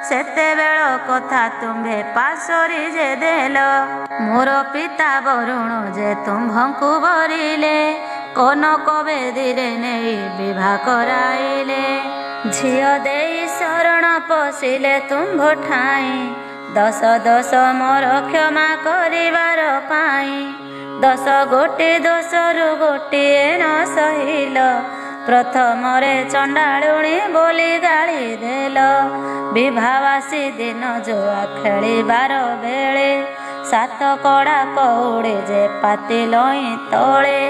सेते बेल कथा तुम्भे पासरी जे देल मोर पिता वरुण जे तुम्भंकु बरिले कनक बेदीरे नेई विवाह कराइले झियो देई शरण पशिले तुम्भ ठाई दश दश मोर क्षमा करिवार पाई 10 गोटी दोषरु गोटिए न सहिल प्रथमरे चंडालुणी बोली गाली देल विभावासी दिन जुआ खेलिबार बेले 7 कड़ा कौड़ी जे पातिलई तले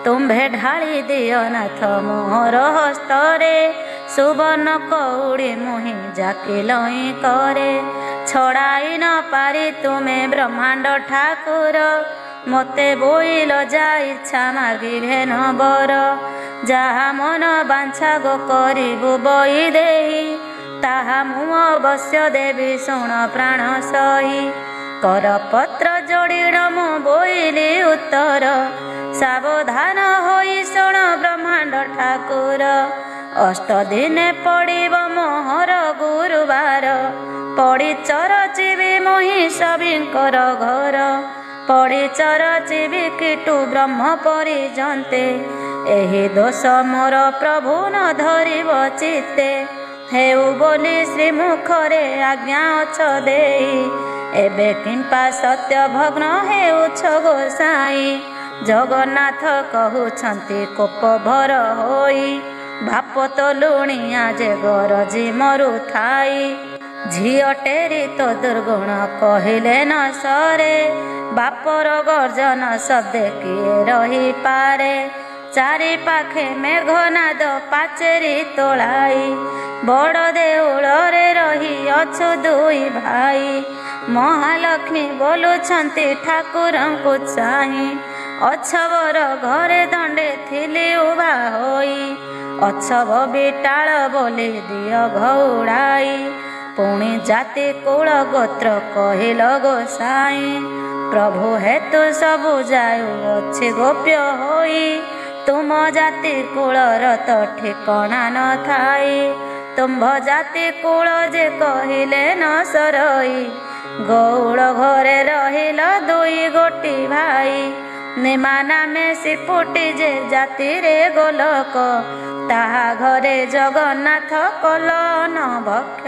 तुम्भे ढाली दियो नाथ मोहर हस्तरे सुवर्ण कौड़ी मुहि जाकिलई करे छड़ाई न पारी तुमे ब्रह्मांड ठाकुर मते बोइल जा इच्छा मागिबे न बर जहा मन बांछा गो करिबु बई देही ताहा मु अवश्य देवी शुण प्राण सही कर पत्र जोड़िण मु बोइली उत्तर सावधान होई शुण ब्रह्मांड ठाकुर 8 दिने पड़िब मोहर गुरुवार पड़ी चरचिबी मोहि सबिंकर घर पड़ी चरचिबी किटु ब्रह्म परिजन्ते एही दोष मोर प्रभु न धरिब चित्ते हेउ बोली श्रीमुखरे आज्ञा अछ देई एबे किंपा सत्य भग्न हेउछ गोसाई जगन्नाथ कहउछंती कोप भर होई बाप तो लुणिया जे गरजी मरु थाई झियो टेरी तो दुर्गुण कहिले न सरे बापर गर्जन शब्दे किए रही पारे चारि पाखे मेघनाद पाचेरी तोलाई बड़ देउल रे रही अछु दुई भाई महालक्ष्मी बोलुछंती ठाकुरंकु चाहि अछबर घरे दंडे थिली उभा होई अछब बिटाल बोली दियो घौड़ाई पुणी जाति कुल गोत्र कहिल गोसाई प्रभु हेतु सबु जायु अछि गोप्य होई तुम जाति कुलर तो ठिकणा न थाई तुम्भ जाति कुल जे कहिले न सरई गौड़ घरे रहिल 2 गोटी भाई निमा नामे सिपुटी जे जाति रे गोलक ताहा घरे जगन्नाथ कल न भक्ष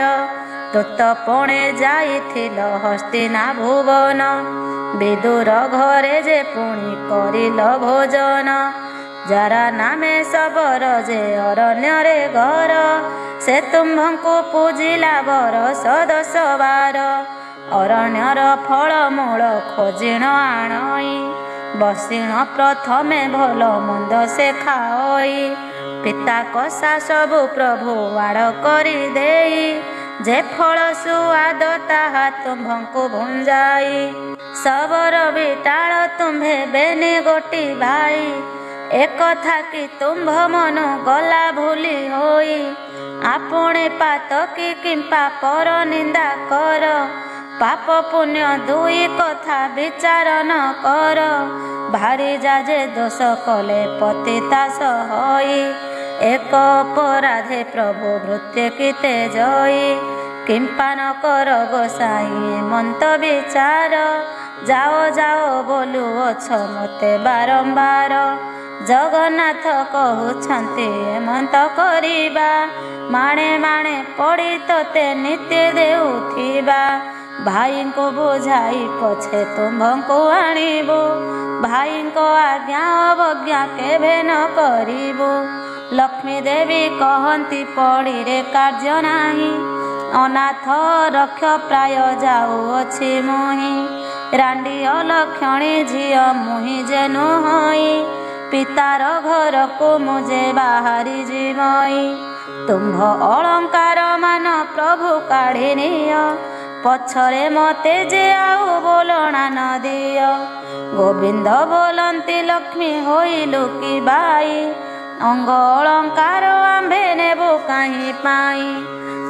दूत पणे जाइथिल हस्तिना भुवन विदुर घरे जे पुणी करिल भोजन ଯାରା ନାମେ ଶବର ଯେ ଅରଣ୍ୟରେ ଘର, ସେ ତୁମ୍ଭଙ୍କୁ ପୂଜିଲା ବରଷ 10-12। ଅରଣ୍ୟର ଫଳମୂଳ ଖୋଜିଣ ଆଣଇ, ବସିଣ ପ୍ରଥମେ ଭଲ ମନ୍ଦ ସେ ଖାଇ। ପିତା କଷା ସବୁ ପ୍ରଭୁ ଆଡ଼ କରି ଦେଇ, ଯେ ଫଳ ସୁଆଦ ତାହା ତୁମ୍ଭଙ୍କୁ ଭୁଞ୍ଜାଇ। ଶବର ବିଟାଳ ତୁମ୍ଭେ ବେନି ଗୋଟି ଭାଇ, ଏକଥା କି ତୁମ୍ଭ ମନ ଗଲା ଭୁଲି ହୋଇ। ଆପଣେ ପାତ କି କିମ୍ପା ପର ନିନ୍ଦା କର, ପାପ ପୁଣ୍ୟ ଦୁଇ କଥା ବିଚାର ନ କର। ଭାରି ଯାଜେ ଦୋଷ କଲେ ପତିତାସ ହୋଇ, ଏକ ଅପରାଧେ ପ୍ରଭୁ ଭୃତ୍ୟ କିତେ ଜୟୀ। କିମ୍ପା ନ କର ଗୋସାଇଁ ଏମନ୍ତ ବିଚାର, ଯାଅ ଯାଅ ବୋଲୁଅଛ ମୋତେ ବାରମ୍ବାର। ଜଗନ୍ନାଥ କହୁଛନ୍ତି ଏମନ୍ତ କରିବା, ମାଣେ ମାଣେ ପଡ଼ି ତୋତେ ନିତ୍ୟ ଦେଉଥିବା। ଭାଇଙ୍କୁ ବୁଝାଇ ପଛେ ତୁମ୍ଭଙ୍କୁ ଆଣିବୁ, ଭାଇଙ୍କ ଆଜ୍ଞା ଅବଜ୍ଞା କେବେ ନ କରିବୁ। ଲକ୍ଷ୍ମୀ ଦେବୀ କହନ୍ତି ପଡ଼ିରେ କାର୍ଯ୍ୟ ନାହିଁ, ଅନାଥ ରକ୍ଷ ପ୍ରାୟ ଯାଉଅଛି ମୁହିଁ। ରାଣ୍ଡି ଅଲକ୍ଷଣୀ ଝିଅ ମୁହିଁ ଯେ ନୁହଁଇ, ପିତାର ଘରକୁ ମୁଁ ଯେ ବାହାରି ଯିମଇ। ତୁମ୍ଭ ଅଳଙ୍କାର ମାନ ପ୍ରଭୁ କାଢ଼ି ନିଅ, ପଛରେ ମୋତେ ଯେ ଆଉ ବୋଲଣା ନ ଦିଅ। ଗୋବିନ୍ଦ ବୋଲନ୍ତି ଲକ୍ଷ୍ମୀ ହୋଇଲୁ କି ବାଇ, ଅଙ୍ଗ ଅଳଙ୍କାର ଆମ୍ଭେ ନେବୁ କାହିଁ ପାଇଁ।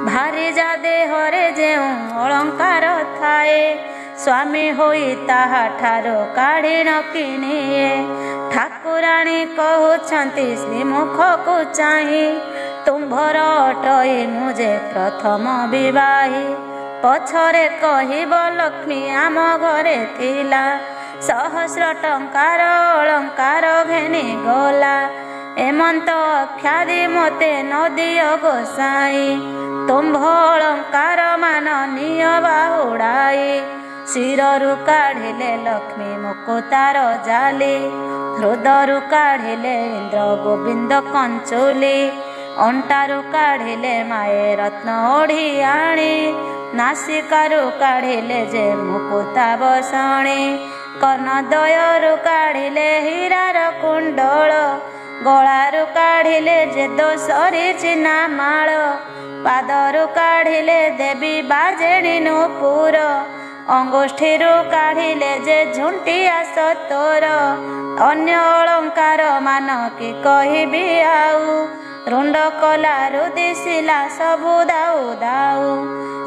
ଭାରି ଯା ଦେହରେ ଯେଉଁ ଅଳଙ୍କାର ଥାଏ, ସ୍ୱାମୀ ହୋଇ ତାହାଠାରୁ କାଢ଼ି ନ କିଣିଏ। ଠାକୁରାଣୀ କହୁଛନ୍ତି ଶ୍ରୀମୁଖକୁ ଚାହିଁ, ତୁମ୍ଭର ଅଟଇ ମୁଁ ଯେ ପ୍ରଥମ ବିବାହୀ। ପଛରେ କହିବ ଲକ୍ଷ୍ମୀ ଆମ ଘରେ ଥିଲା, ସହସ୍ର ଟଙ୍କାର ଅଳଙ୍କାର ଘେନି ଗଲା। ଏମନ୍ତ ଖ୍ୟାଦି ମୋତେ ନଦିଅ ଗୋସାଇଁ, ତୁମ୍ଭ ଅଳଙ୍କାର ମାନ ନିଅ ବାହୁଡ଼ାଇ। ଶିରରୁ କାଢ଼ିଲେ ଲକ୍ଷ୍ମୀ ମୁକୁତାର ଜାଲି, ହୃଦରୁ କାଢ଼ିଲେ ଇନ୍ଦ୍ର ଗୋବିନ୍ଦ କଞ୍ଚୁଲି। ଅଣ୍ଟାରୁ କାଢ଼ିଲେ ମାଏ ରତ୍ନ ଓଢ଼ିଆଣି, ନାସିକାରୁ କାଢ଼ିଲେ ଯେ ମୁକୁତା ବସଣି। କର୍ଣ୍ଣଦ୍ୱୟରୁ କାଢ଼ିଲେ ହୀରାର କୁଣ୍ଡଳ, ଗଳାରୁ କାଢ଼ିଲେ ଯେ ଦୋଷରି ଚିନା ମାଳ। ପାଦରୁ କାଢ଼ିଲେ ଦେବୀ ବାଜେଣୀ ନୂପୁର, ଅଙ୍ଗୁଷ୍ଠୀରୁ କାଢ଼ିଲେ ଯେ ଝୁଣ୍ଟିଆ ସତୋର। ଅନ୍ୟ ଅଳଙ୍କାର ମାନ କି କହିବି ଆଉ, ରୁଣ୍ଡ କଲାରୁ ଦିଶିଲା ସବୁ ଦାଉ ଦାଉ।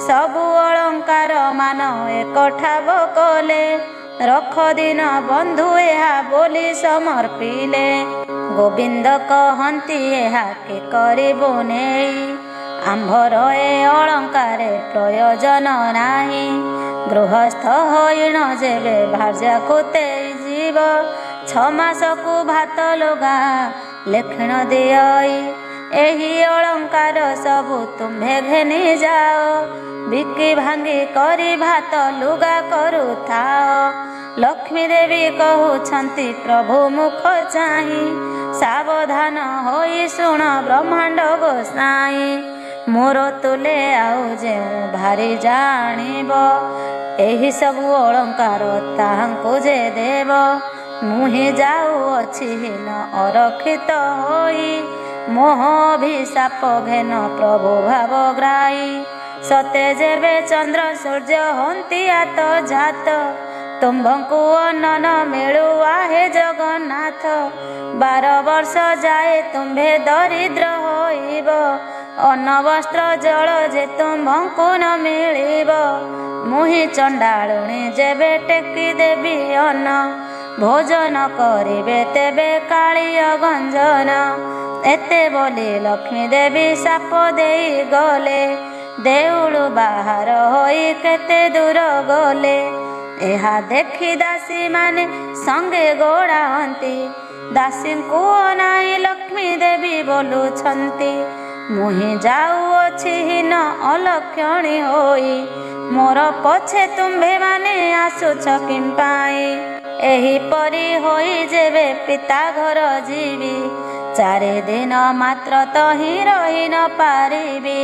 ସବୁ ଅଳଙ୍କାର ମାନ ଏକଠାବ କଲେ, ରଖ ଦିନ ବନ୍ଧୁ ଏହା ବୋଲି ସମର୍ପିଲେ। ଗୋବିନ୍ଦ କହନ୍ତି ଏହା କି କରିବୁ ନେଇ, ଆମ୍ଭର ଏ ଅଳଙ୍କାରେ ପ୍ରୟୋଜନ ନାହିଁ। ଗୃହସ୍ଥ ହୋଇଣ ଯେବେ ଭାର୍ଯ୍ୟାକୁ ତେଇ ଯିବ, 6 ମାସକୁ ଭାତ ଲୁଗା ଲେଖିଣ ଦିଅଇ। ଏହି ଅଳଙ୍କାର ସବୁ ତୁମ୍ଭେ ଘେନି ଯାଅ, ବିକି ଭାଙ୍ଗି କରି ଭାତ ଲୁଗା କରୁଥାଅ। ଲକ୍ଷ୍ମୀ ଦେବୀ କହୁଛନ୍ତି ପ୍ରଭୁ ମୁଖ ଚାହିଁ, ସାବଧାନ ହୋଇ ଶୁଣ ବ୍ରହ୍ମାଣ୍ଡ ଗୋସାଇଁ। ମୋର ତୁଲେ ଆଉ ଯେଉଁ ଭାରି ଜାଣିବ, ଏହି ସବୁ ଅଳଙ୍କାର ତାହାଙ୍କୁ ଯେ ଦେବ। ମୁହିଁ ଯାଉଅଛି ହୀନ ଅରକ୍ଷିତ ହୋଇ, ମୋହ ଅଭିଶାପ ଘେନ ପ୍ରଭୁ ଭାବଗ୍ରାହୀ। ସତେ ଯେବେ ଚନ୍ଦ୍ର ସୂର୍ଯ୍ୟ ହନ୍ତି ଆତ ଜାତ, ତୁମ୍ଭଙ୍କୁ ଅନ୍ନ ନ ମିଳୁ ଆହେ ଜଗନ୍ନାଥ। 12 ବର୍ଷ ଯାଏ ତୁମ୍ଭେ ଦରିଦ୍ର ହୋଇବ, ଅନ୍ନ ବସ୍ତ୍ର ଜଳ ଯେ ତୁମ୍ଭଙ୍କୁ ନ ମିଳିବ। ମୁହିଁ ଚଣ୍ଡାଳୁଣୀ ଯେବେ ଟେକି ଦେବି ଅନ୍ନ, ଭୋଜନ କରିବେ ତେବେ କାଳିୟ ଗଞ୍ଜନ। ଏତେ ବୋଲି ଲକ୍ଷ୍ମୀ ଦେବୀ ସାପ ଦେଇ ଗଲେ, ଦେଉଳୁ ବାହାର ହୋଇ କେତେ ଦୂର ଗଲେ। ଏହା ଦେଖି ଦାସୀ ମାନେ ସଙ୍ଗେ ଗୋଡ଼ାନ୍ତି, ଦାସୀଙ୍କୁ ଅନାଇ ଲକ୍ଷ୍ମୀ ଦେବୀ ବୋଲୁଛନ୍ତି, ମୁହିଁ ଯାଉଅଛି ହୀନ ଅଲକ୍ଷଣୀ ହୋଇ, ମୋର ପଛେ ତୁମ୍ଭେ ମାନେ ଆସୁଛ କିମ୍ପାଇଁ। ଏହିପରି ହୋଇ ଯେବେ ପିତା ଘର ଯିବି, 4 ଦିନ ମାତ୍ର ତହିଁ ରହି ନ ପାରିବି।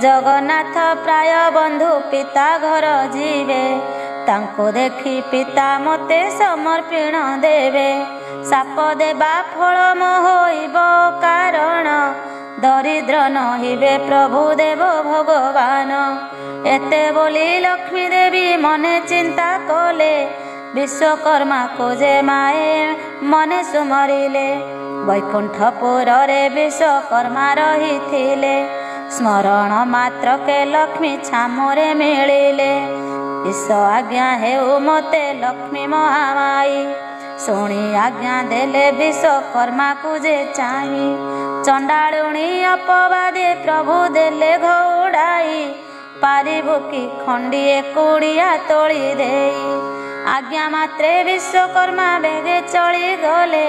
ଜଗନ୍ନାଥ ପ୍ରାୟ ବନ୍ଧୁ ପିତା ଘର ଯିବେ, ତାଙ୍କୁ ଦେଖି ପିତା ମୋତେ ସମର୍ପଣ ଦେବେ। ସାପ ଦେବା ଫଳ ମୋ ହୋଇବ କାରଣ, ଦରିଦ୍ର ନହିବେ ପ୍ରଭୁ ଦେବ ଭଗବାନ। ଏତେ ବୋଲି ଲକ୍ଷ୍ମୀ ଦେବୀ ମନେ ଚିନ୍ତା କଲେ, ବିଶ୍ୱକର୍ମା ଯେ ମାଏ ମନେ ସୁମରିଲେ। ବୈକୁଣ୍ଠପୁରରେ ବିଶ୍ୱକର୍ମା ରହିଥିଲେ, ସ୍ମରଣ ମାତ୍ରକେ ଲକ୍ଷ୍ମୀ ଛାମୁରେ ମିଳିଲେ। ଈଶ ଆଜ୍ଞା ହେଉ ମୋତେ ଲକ୍ଷ୍ମୀ ମହାମାଇ, ଶୁଣି ଆଜ୍ଞା ଦେଲେ ବିଶ୍ୱକର୍ମାକୁ ଯେ ଚାହିଁ। ଚଣ୍ଡାଳୁଣୀ ଅପବାଦୀ ପ୍ରଭୁ ଦେଲେ ଘଉଡ଼ାଇ, ପାରିବୁ କି ଖଣ୍ଡିଏ କୁଡ଼ିଆ ତୋଳି ଦେଇ। ଆଜ୍ଞା ମାତ୍ରେ ବିଶ୍ୱକର୍ମା ବେଗେ ଚଳିଗଲେ,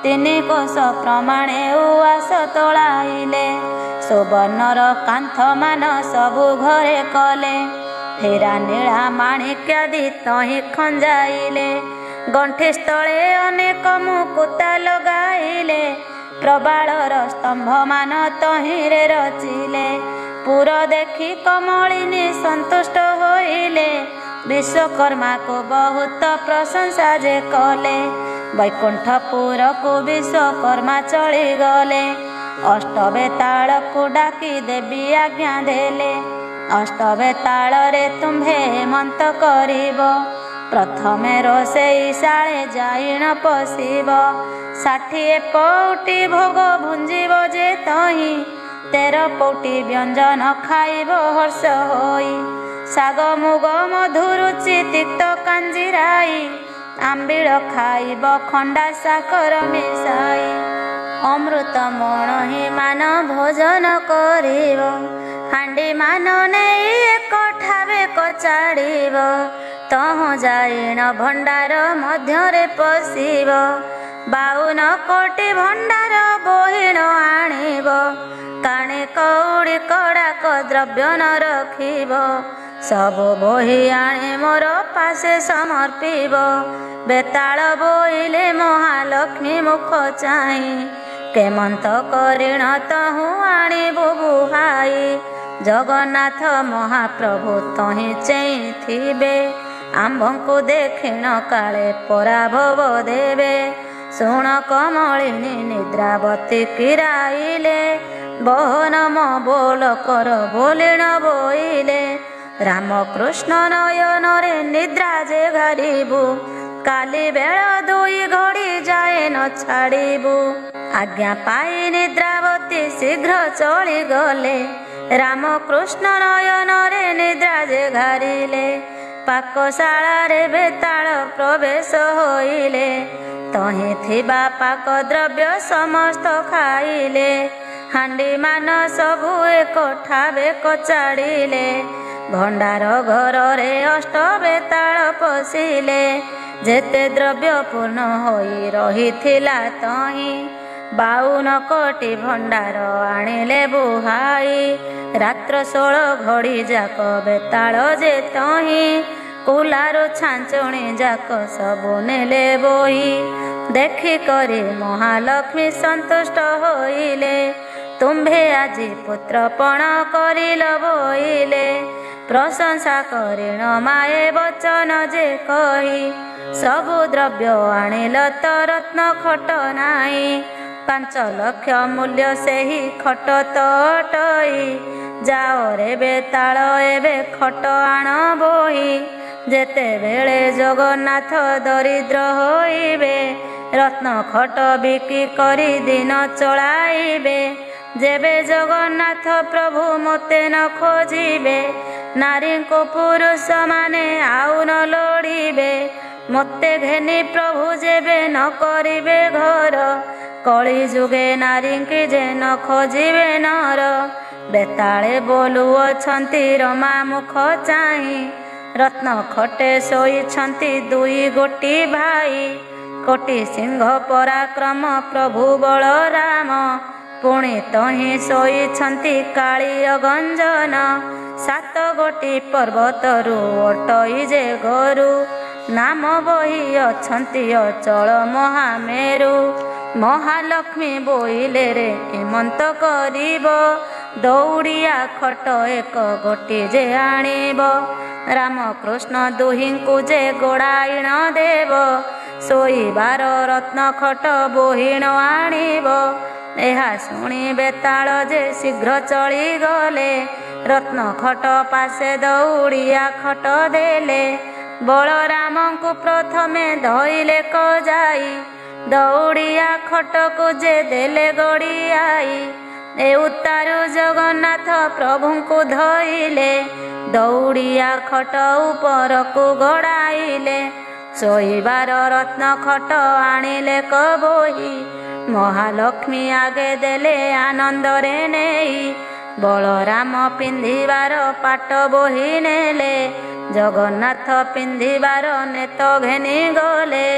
3 କୋଶ ପ୍ରମାଣେ ଉଆସ ତୋଳାଇଲେ। ସୁବର୍ଣ୍ଣର କାନ୍ଥମାନ ସବୁ ଘରେ କଲେ, ହୀରା ନୀଳା ମାଣିକ୍ୟାଦି ତହିଁ ଖଞ୍ଜାଇଲେ। ଗଣ୍ଠିସ୍ଥଳେ ଅନେକ ମୁକୁତା ଲଗାଇଲେ, ପ୍ରବାଳର ସ୍ତମ୍ଭମାନ ତହିଁରେ ରଚିଲେ। ପୁର ଦେଖି କମଳିନୀ ସନ୍ତୁଷ୍ଟ ହୋଇଲେ, ବିଶ୍ୱକର୍ମାକୁ ବହୁତ ପ୍ରଶଂସା ଯେ କଲେ। ବୈକୁଣ୍ଠପୁରକୁ ବିଶ୍ୱକର୍ମା ଚଳିଗଲେ, ଅଷ୍ଟବେତାଳକୁ ଡାକି ଦେବୀ ଆଜ୍ଞା ଦେଲେ। ଅଷ୍ଟବେତାଳରେ ତୁମ୍ଭେ ହେମନ୍ତ କରିବ, ପ୍ରଥମେ ରୋଷେଇ ଶାଳେ ଯାଇଣ ପଶିବ। 60 ପଉଟି ଭୋଗ ଭୁଞ୍ଜିବ ଯେ ତହିଁ, 13 ପଉଟି ବ୍ୟଞ୍ଜନ ଖାଇବ ହର୍ଷ ହୋଇ। ଶାଗ ମୁଗ ମଧୁରୁଚି ତିକ୍ତ କାଞ୍ଜିରାଇ, ଆମ୍ବିଳ ଖାଇବ ଖଣ୍ଡା ସାକର ମିଶାଇ। ଅମୃତ ମଣୋହି ମାନ ଭୋଜନ କରିବ, ହାଣ୍ଡି ମାନ ନେଇ ଏକଠାବେ କଚାଡ଼ିବ। ତହୁଁ ଯାଇଣ ଭଣ୍ଡାର ମଧ୍ୟରେ ପଶିବ, 52 କୋଟି ଭଣ୍ଡାର ବୋହିଣ ଆଣିବ। କାଣେ କଉଡ଼ି କଡ଼ାକ ଦ୍ରବ୍ୟ ନ ରଖିବ, ସବୁ ବୋହି ଆଣି ମୋର ପାଶେ ସମର୍ପିବ। ବେତାଳ ବୋଇଲେ ମହାଲକ୍ଷ୍ମୀ ମୁଖ ଚାହିଁ, କେମନ୍ତ କରିଣ ତହୁଁ ଆଣିବୁ ବୁହାଇ। ଜଗନ୍ନାଥ ମହାପ୍ରଭୁ ତହିଁ ଚେଇଁଥିବେ, ଆମ୍ଭଙ୍କୁ ଦେଖିଣ କାଳେ ପରାଭବ ଦେବେ। ଶୁଣ କମଳିନୀ ନିଦ୍ରାବତୀ କିରାଇଲେ, ବହନମ ବୋଲ କର ବୋଲିଣ ବୋଇଲେ। ରାମକୃଷ୍ଣ ନୟନରେ ନିଦ୍ରା ଯେ ଘାରିବୁ, କାଲି ବେଳ 2 ଘଡ଼ି ଯାଏ ନ ଛାଡ଼ିବୁ। ଆଜ୍ଞା ପାଇ ନିଦ୍ରାବତୀ ଶୀଘ୍ର ଚଳିଗଲେ, ରାମକୃଷ୍ଣ ନୟନରେ ନିଦ୍ରା ଯେ ଘାରିଲେ। ପାକଶାଳାରେ ବେତାଳ ପ୍ରବେଶ ହୋଇଲେ, ତହିଁ ଥିବା ପାକ ଦ୍ରବ୍ୟ ସମସ୍ତ ଖାଇଲେ। ହାଣ୍ଡି ମାନ ସବୁ ଏକଠାବେ କଚାଡ଼ିଲେ, ଭଣ୍ଡାର ଘରରେ ଅଷ୍ଟବେତାଳ ପଶିଲେ। ଯେତେ ଦ୍ରବ୍ୟ ପୂର୍ଣ୍ଣ ହୋଇ ରହିଥିଲା ତହିଁ, 52 କୋଟି ଭଣ୍ଡାର ଆଣିଲେ ବୁହାଇ। ରାତ୍ର 16 ଘଡ଼ି ଯାକ ବେତାଳ ଯେ ତହିଁ, କୁଲାରୁ ଛାଞ୍ଚୁଣି ଯାକ ସବୁ ନେଲେ ବୋହି। ଦେଖି କରି ମହାଲକ୍ଷ୍ମୀ ସନ୍ତୁଷ୍ଟ ହୋଇଲେ, ତୁମ୍ଭେ ଆଜି ପୁତ୍ରପଣ କରିଲ ବୋଇଲେ। ପ୍ରଶଂସା କରିଣ ମାଏ ବଚନ ଯେ କହି, ସବୁ ଦ୍ରବ୍ୟ ଆଣିଲ ତ ରତ୍ନ ଖଟ ନାହିଁ। 5 ଲକ୍ଷ ମୂଲ୍ୟ ସେହି ଖଟ ତ ଅଟଇ, ଯାଅ ରେ ବେତାଳ ଏବେ ଖଟ ଆଣ ବୋହି। ଯେତେବେଳେ ଜଗନ୍ନାଥ ଦରିଦ୍ର ହୋଇବେ, ରତ୍ନ ଖଟ ବିକି କରି ଦିନ ଚଳାଇବେ। ଯେବେ ଜଗନ୍ନାଥ ପ୍ରଭୁ ମୋତେ ନ ଖୋଜିବେ, ନାରୀଙ୍କୁ ପୁରୁଷ ମାନେ ଆଉ ନ ଲୋଡ଼ିବେ। ମୋତେ ଘେନି ପ୍ରଭୁ ଯେବେ ନ କରିବେ ଘର, କଳି ଯୁଗେ ନାରୀଙ୍କି ଯେ ନ ଖୋଜିବେ ନର। ବେତାଳେ ବୋଲୁଅଛନ୍ତି ରମା ମୁଖ ଚାହିଁ, ରତ୍ନ ଖଟେ ଶୋଇଛନ୍ତି 2 ଗୋଟି ଭାଇ। କୋଟି ସିଂହ ପରାକ୍ରମ ପ୍ରଭୁ ବଳରାମ, ପୁଣି ତହିଁ ଶୋଇଛନ୍ତି କାଳିୟ ଗଞ୍ଜନ। 7 ଗୋଟି ପର୍ବତରୁ ଅଟଇ ଯେ ଗରୁ, नाम बोही अछंती अचल महामेरु महालक्ष्मी बोइले रे हेमंत करिब दौड़िया खट एक गोटी जे आनिब रामकृष्ण दुहिंकु जे गोड़ाइण देव शोइबार रत्न खट बोहिण आनिब ଏହା ଶୁଣି ବେତାଳ ଯେ ଶୀଘ୍ର ଚଳି ଗଲେ ରତ୍ନ ଖଟ ପାଶେ ଦଉଡ଼ିଆ ଖଟ ଦେଲେ ବଳରାମଙ୍କୁ ପ୍ରଥମେ ଧଇଲେ କଜାଇ ଦଉଡ଼ିଆ ଖଟକୁ ଯେ ଦେଲେ ଗଡ଼ିଆଇ ଏ ଉତ୍ତାରୁ ଜଗନ୍ନାଥ ପ୍ରଭୁଙ୍କୁ ଧଇଲେ ଦଉଡ଼ିଆ ଖଟ ଉପରକୁ ଗଡ଼ାଇଲେ ଶୋଇବାର ରତ୍ନ ଖଟ ଆଣିଲେ କବୋହି महालक्ष्मी आगे देले आनंदरे नेई बलराम पिंधिबार पाट बोही नेले जगन्नाथ पिंधिबार नेत घेनी गले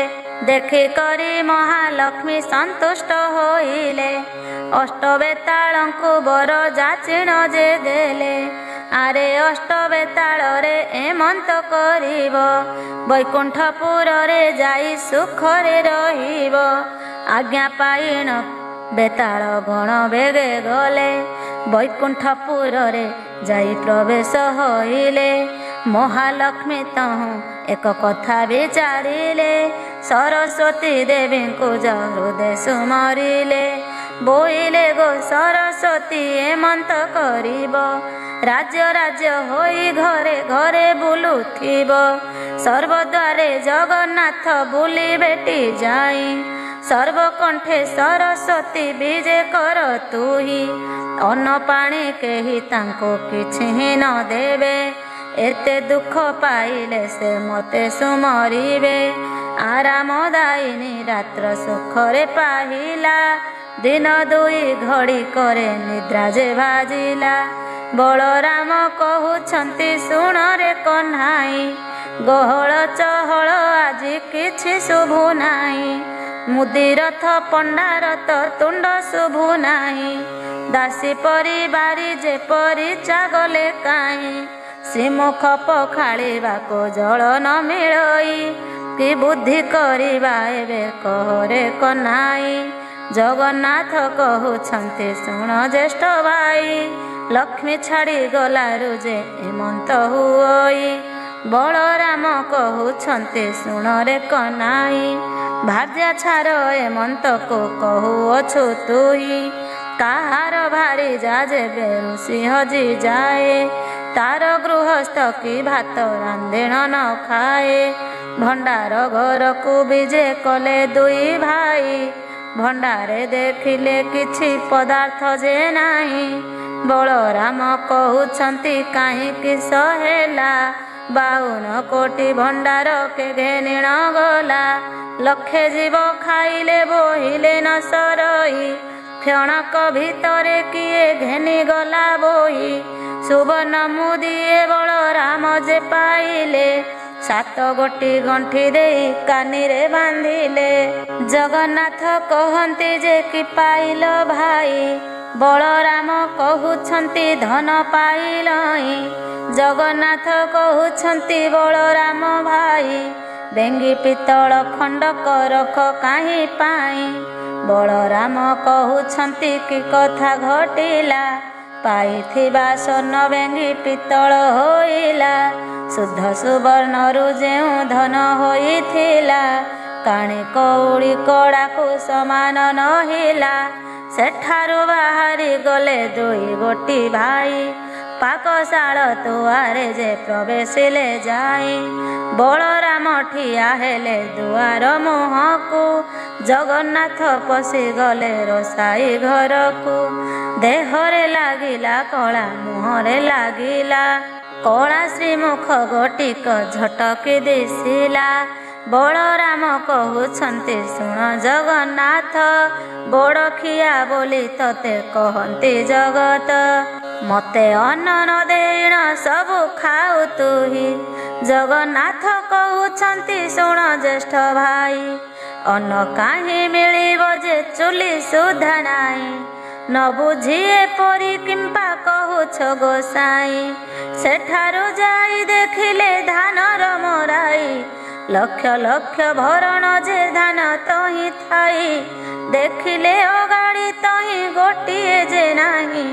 देखि करी महालक्ष्मी संतुष्ट होइले अष्टबेताळंकु बर जाचिण जे देले आरे अष्टबेताळ रे हेमंत करिब वैकुंठपुर रे जाई सुखरे रहिब आज्ञा पाइण बेताळ गण बेगे गले वैकुंठपुर रे जाई प्रवेश होइले महालक्ष्मी तहु एक कथा विचारिले सरस्वती देवी को हृदय सुमरिले बोइले गो सरस्वती हेमंत करिब राज्य राज्य होई घरे घरे बुलुथिब सर्वद्वारे जगन्नाथ बुली बेटी जाई सर्वकंठे सरस्वती विजे कर तुही अन्न पाणी केही तांको किछि न देवे एते दुख पाइले से मते सुमरिबे आरामदायिनी रात्र सुखरे पाहिला दिन दुई घड़ी करे निद्रा जे भाजिला बलराम कहउछंती सुण रे कन्हाई गहळ चहळ आजी किछि शुभु नाही मुदी रथ पंडारत तुंड शुभु नाही दासी परिबारी जे परी चागले काई श्रीमुख पखाड़िबा को जल न मिलई कि बुद्धि करिबा एबे कहरे कन्हाई जगन्नाथ कहउछंती सुण ज्येष्ठ भाई लक्ष्मी छाड़ी गलारु जे हेमंत हुई बलराम कहउछंती सुण रे कन्हाई भार्या छार हेमंत को कहउछु तुही काहार भारी जा जेबे ऋषि हजी जाए तार गृहस्थ की भात रांधेण न खाए भंडार घर को विजे कले दुई भाई भंडारे देखिले किछि पदार्थ जे नाही बलराम कहउछंती काहींकि सहेला 52 कोटी भंडार के घेनिण गला लक्षे जीव खाइले बोहिले न सरई क्षणक भितरे किए घेनी गला बोही सुवर्ण मुदिए बलराम जे पाइले 7 गोटी गंठी देई कानिरे बांधिले जगन्नाथ कहंती जे कि पाइल भाई बलराम कहउछंती धन पाइलई जगन्नाथ कहउछंती बलराम भाई बेंगी पितल खंडक रख काहीं पाई बलराम कहउछंती कि कथा घटिला पाइथिबा स्वर्ण बेंगी पितल होइला शुद्ध सुवर्णरु जेउ धन होइथिला काणी कौड़ी कड़ा को समान नहिला सेठारु बाहरी गले दुई गोटी भाई पाकशाल दुआरे जे प्रवेशिले जाई बलराम ठिया हेले दुआर मुहकु जगन्नाथ पशि गले रोसाई घर को देहरे लागिला कला मुहरे लागिला कला श्रीमुख गोटिक झटकी दिसिला बलराम कहउछंती सुण जगन्नाथ बड़खिया बोली तते कहंती जगत मते अन्न न देण सबु खाऊ तुही जगन्नाथ कहउछंती सुण ज्येष्ठ भाई अन्न काहीं मिलिब जे चुली सुधा नाही न बुझिए परी किंपा कहूछ गोसाई सेठारु जाई देखिले धानर मोराई ଲକ୍ଷ ଲକ୍ଷ ଭରଣ ଯେ ଧାନ ତହିଁ ଥାଇ, ଦେଖିଲେ ଅଗାଡ଼ି ତହିଁ ଗୋଟିଏ ଯେ ନାହିଁ।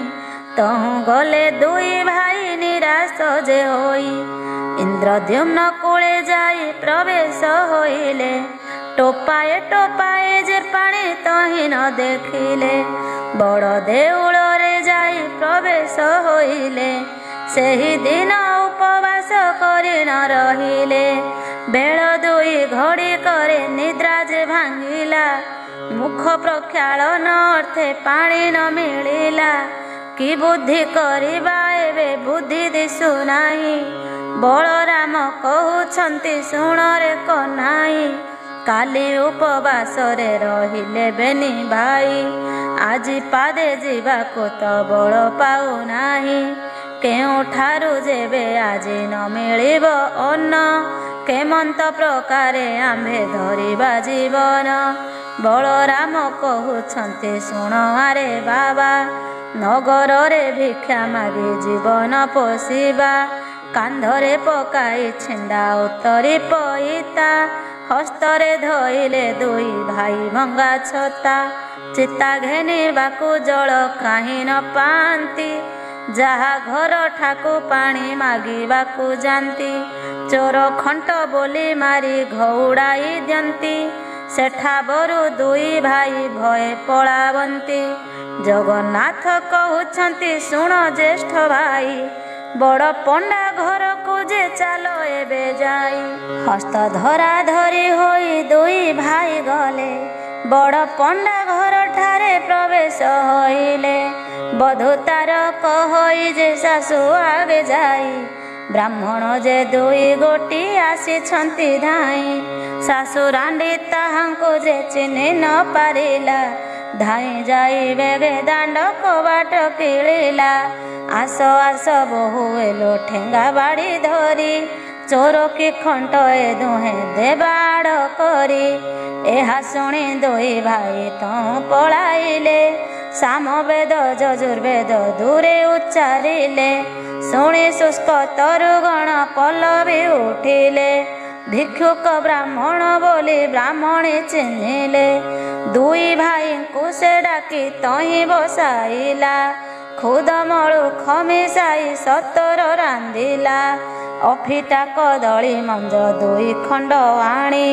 ତହୁଁ ଗଲେ ଦୁଇ ଭାଇ ନିରାଶ ଯେ ହୋଇ, ଇନ୍ଦ୍ରଦ୍ୟୁମ୍ନ କୂଳେ ଯାଇ ପ୍ରବେଶ ହୋଇଲେ। ଟୋପାଏ ଟୋପାଏ ଯେ ପାଣି ତହିଁ ନ ଦେଖିଲେ, ବଡ଼ ଦେଉଳରେ ଯାଇ ପ୍ରବେଶ ହୋଇଲେ। ସେହି ଦିନ ଉପବାସ କରି ନ ରହିଲେ, ବେଳ ଦୁଇ ଘଡ଼ି କରି ନିଦ୍ରା ଯେ ଭାଙ୍ଗିଲା। ମୁଖ ପ୍ରକ୍ଷାଳନ ଅର୍ଥେ ପାଣି ନ ମିଳିଲା, କି ବୁଦ୍ଧି କରିବା ଏବେ ବୁଦ୍ଧି ଦିଶୁନାହିଁ। ବଳରାମ କହୁଛନ୍ତି ଶୁଣରେ କହ୍ନାଇ, କାଲି ଉପବାସରେ ରହିଲେ ବେନି ଭାଇ। ଆଜି ପାଦେ ଯିବାକୁ ତ ବଳ ପାଉନାହିଁ, କେଉଁଠାରୁ ଯେବେ ଆଜି ନ ମିଳିବ ଅନ୍ନ। କେମନ୍ତ ପ୍ରକାରେ ଆମ୍ଭେ ଧରିବା ଜୀବନ। ବଳରାମ କହୁଛନ୍ତି ଶୁଣ ଆରେ ବାବା, ନଗରରେ ଭିକ୍ଷା ମାଗି ଜୀବନ ପୋଷିବା। କାନ୍ଧରେ ପକାଇ ଛିଣ୍ଡା ଉତ୍ତରୀ ପଇତା, ହସ୍ତରେ ଧଇଲେ ଦୁଇ ଭାଇ ଭଙ୍ଗା ଛତା। ଚିତା ଘେନିବାକୁ ଜଳ କାହିଁ ନ ପାଆନ୍ତି, ଯାହା ଘର ଠାକୁ ପାଣି ମାଗିବାକୁ ଯାନ୍ତି। ଚୋର ଖଣ୍ଟ ବୋଲି ମାରି ଘଉଡ଼ାଇ ଦିଅନ୍ତି, ସେଠା ବରୁ ଦୁଇ ଭାଇ ଭୟ ପଳାବନ୍ତି। ଜଗନ୍ନାଥ କହୁଛନ୍ତି ଶୁଣ ଜ୍ୟେଷ୍ଠ ଭାଇ, ବଡ଼ ପଣ୍ଡା ଘରକୁ ଯେ ଚାଲ ଏବେ ଯାଇ। ହସ୍ତ ଧରା ଧରି ହୋଇ ଦୁଇ ଭାଇ ଗଲେ, ବଡ଼ ପଣ୍ଡା ଘରଠାରେ ପ୍ରବେଶ ହୋଇଲେ। ବଧୂ ତାର କହଇ ଯେ ଶାଶୁ ଆଗେ ଯାଇ, ବ୍ରାହ୍ମଣ ଯେ ଦୁଇ ଗୋଟି ଆସିଛନ୍ତି ଧାଇଁ। ଶାଶୁ ରାଣ୍ଡି ତାହାଙ୍କୁ ଯେ ଚିହ୍ନି ନ ପାରିଲା, ଧାଇଁ ଯାଇ ବେଗେ ଦାଣ୍ଡ କବାଟ କିଳିଲା। ଆସ ଆସ ବୋହୂ ଏଲୋ ଠେଙ୍ଗା ବାଡ଼ି ଧରି, ଚୋର କି ଖଣ୍ଟ ଏ ଦୁହେଁ ଦେବାଡ଼ କରି। ଏହା ଶୁଣି ଦୁଇ ଭାଇ ତହୁଁ ପଳାଇଲେ, ସାମବେଦ ଯଜୁର୍ବେଦ ଦୂରେ ଉଚ୍ଚାରିଲେ। ଶୁଣି ଶୁଷ୍କ ତରୁଗଣ ପଲ୍ଲବୀ ଉଠିଲେ, ଭିକ୍ଷୁକ ବ୍ରାହ୍ମଣ ବୋଲି ବ୍ରାହ୍ମଣୀ ଚିହ୍ନିଲେ। ଦୁଇ ଭାଇଙ୍କୁ ସେ ଡାକି ତହିଁ ବସାଇଲା, ଖୁଦମଳୁ ଖମିସାଇ ସତର ରାନ୍ଧିଲା। ଅଫିଟା କଦଳୀ ମଞ୍ଜ ଦୁଇ ଖଣ୍ଡ ଆଣି,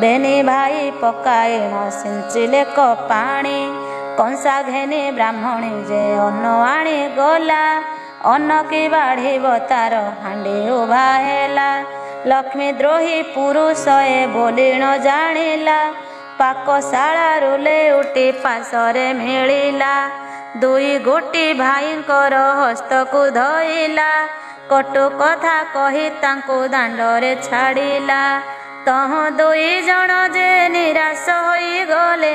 ବେନି ଭାଇ ପକାଇଣ ସିଞ୍ଚିଲେ ପାଣି। କଂସା ଘେନି ବ୍ରାହ୍ମଣୀ ଯେ ଅନ୍ନ ଆଣି ଗଲା, ଅନ୍ନ କି ବାଢ଼ିବ ତାର ହାଣ୍ଡି ଉଭା ହେଲା। ଲକ୍ଷ୍ମୀ ଦ୍ରୋହୀ ପୁରୁଷ ଏ ବୋଲି ନ ଜାଣିଲା, ପାକଶାଳାରୁ ଲେଉଟି ପାଶରେ ମିଳିଲା। ଦୁଇ ଗୋଟି ଭାଇଙ୍କର ହସ୍ତକୁ ଧଇଲା, କଟୁ କଥା କହି ତାଙ୍କୁ ଦାଣ୍ଡରେ ଛାଡ଼ିଲା। ତହୁଁ ଦୁଇ ଜଣ ଯେ ନିରାଶ ହୋଇଗଲେ,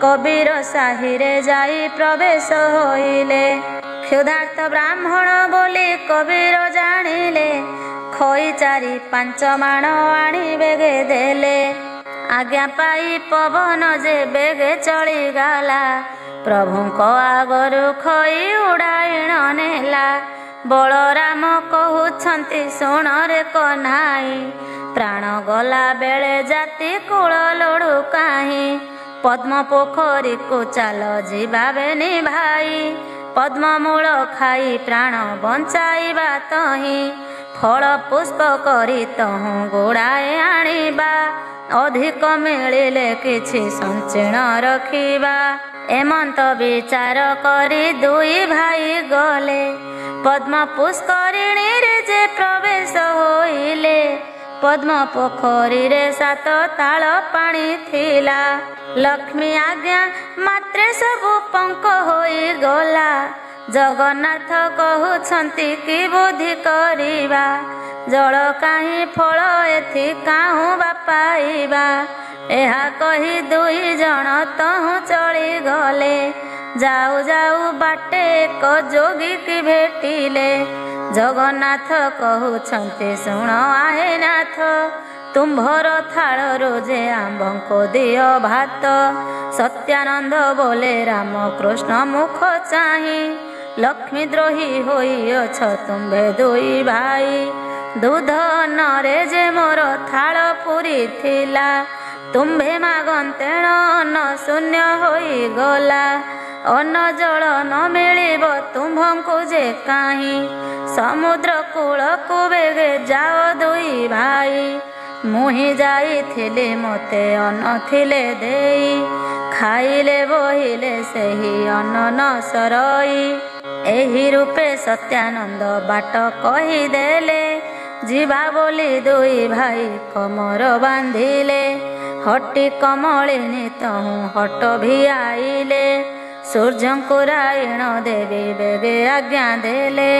କବିର ସାହିରେ ଯାଇ ପ୍ରବେଶ ହୋଇଲେ। କ୍ଷୁଧାର୍ତ ବ୍ରାହ୍ମଣ ବୋଲି କବିର ଜାଣିଲେ, ଖଇ ଚାରି ପାଞ୍ଚ ମାଣ ଆଣି ବେଗେ ଦେଲେ। ଆଜ୍ଞା ପାଇ ପବନ ଯେ ବେଗେ ଚଳିଗଲା, ପ୍ରଭୁଙ୍କ ଆଗରୁ ଖଇ ଉଡ଼ାଇଣ ନେଲା। ବଳରାମ କହୁଛନ୍ତି ଶୁଣରେ କହ୍ନାଇ, ପ୍ରାଣ ଗଲା ବେଳେ ଜାତି କୂଳ ଲୋଡ଼ୁ କାହିଁ। ପଦ୍ମ ପୋଖରୀକୁ ଚାଲ ଯିବା ବେନି ଭାଇ, ପଦ୍ମମୂଳ ଖାଇ ପ୍ରାଣ ବଞ୍ଚାଇବା ତହିଁ। ଫଳ ପୁଷ୍ପ କରି ତହୁଁ ଗୁଡ଼ାଏ ଆଣିବା, ଅଧିକ ମିଳିଲେ କିଛି ସଞ୍ଚିଣ ରଖିବା। ଏମନ୍ତ ବିଚାର କରି ଦୁଇ ଭାଇ ଗଲେ, ପଦ୍ମ ପୁଷ୍କରିଣୀରେ ଯେ ପ୍ରବେଶ ହୋଇଲେ। ପଦ୍ମ ପୋଖରୀରେ 7 ତାଳ ପାଣି ଥିଲା, ଲକ୍ଷ୍ମୀ ଆଜ୍ଞା ମାତ୍ରେ ସବୁ ପଙ୍କ ହୋଇଗଲା। ଜଗନ୍ନାଥ କହୁଛନ୍ତି କି ବୁଦ୍ଧି କରିବା, ଜଳ କାହିଁ ଫଳ ଏଥି କାହୁଁ ବା ପାଇବା। ଏହା କହି ଦୁଇ ଜଣ ତହୁଁ ଚଳିଗଲେ, ଯାଉ ଯାଉ ବାଟେ ଏକ ଯୋଗୀ କି ଭେଟିଲେ। ଜଗନ୍ନାଥ କହୁଛନ୍ତି ଶୁଣ ଆହେ ନାଥ, ତୁମ୍ଭର ଥାଳରୁ ଯେ ଆମ୍ଭଙ୍କୁ ଦିଅ ଭାତ। ସତ୍ୟାନନ୍ଦ ବୋଲେ ରାମକୃଷ୍ଣ ମୁଖ ଚାହିଁ, ଲକ୍ଷ୍ମୀ ଦ୍ରୋହୀ ହୋଇଅଛ ତୁମ୍ଭେ ଦୁଇ ଭାଇ। ଦୁଧ ଅନ୍ନରେ ଯେ ମୋର ଥାଳ ପୁରିଥିଲା, ତୁମ୍ଭେ ମାଗନ୍ତେଣ ଅନ୍ନ ଶୂନ୍ୟ ହୋଇଗଲା। ଅନ୍ନ ଜଳ ନ ମିଳିବ ତୁମ୍ଭଙ୍କୁ ଯେ କାହିଁ, ସମୁଦ୍ର କୂଳକୁ ବେଗେ ଯାଅ ଦୁଇ ଭାଇ। ମୁହିଁ ଯାଇଥିଲି ମୋତେ ଅନ୍ନ ଥିଲେ ଦେଇ, ଖାଇଲେ ବୋହିଲେ ସେହି ଅନ୍ନ ନ ସରଇ। ଏହି ରୂପେ ସତ୍ୟାନନ୍ଦ ବାଟ କହିଦେଲେ, ଯିବା ବୋଲି ଦୁଇ ଭାଇ କମର ବାନ୍ଧିଲେ। ହଟି କମଳିନୀ ତହୁଁ ହଟ ଭିଆଇଲେ, ସୂର୍ଯ୍ୟଙ୍କୁ ରାୟଣ ଦେବୀ ବେଗେ ଆଜ୍ଞା ଦେଲେ।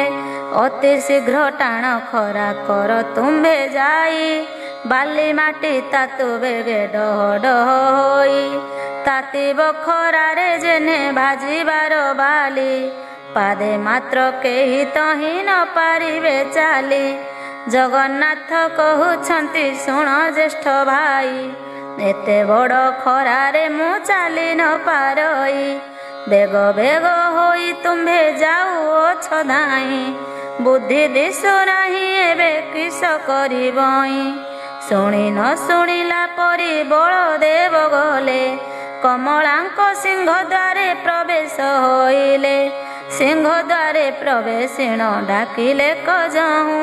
ଅତି ଶୀଘ୍ର ଟାଣ ଖରା କର ତୁମ୍ଭେ ଯାଇ, ବାଲି ମାଟି ତାତୁ ବେଗେ ଡହ ଡହ ହୋଇ। ତାତିବ ଖରାରେ ଯେନେ ଭାଜିବାର ବାଲି, ପାଦେ ମାତ୍ର କେହି ତହିଁ ନ ପାରିବେ ଚାଲି। ଜଗନ୍ନାଥ କହୁଛନ୍ତି ଶୁଣ ଜ୍ୟେଷ୍ଠ ଭାଇ, ଏତେ ବଡ଼ ଖରାରେ ମୁଁ ଚାଲି ନ ପାରଇ। ବେଗ ବେଗ ହୋଇ ତୁମ୍ଭେ ଯାଉଅଛ ଧାଇଁ, ବୁଦ୍ଧି ଦିଶୁ ନାହିଁ ଏବେ କିସ କରିବଇଁ। ଶୁଣି ନ ଶୁଣିଲା ପରି ବଳଦେବ ଗଲେ, କମଳାଙ୍କ ସିଂହ ଦ୍ୱାରେ ପ୍ରବେଶ ହୋଇଲେ। ସିଂହ ଦ୍ୱାରେ ପ୍ରବେଶିଣ ଡାକିଲେ କଜହୁଁ,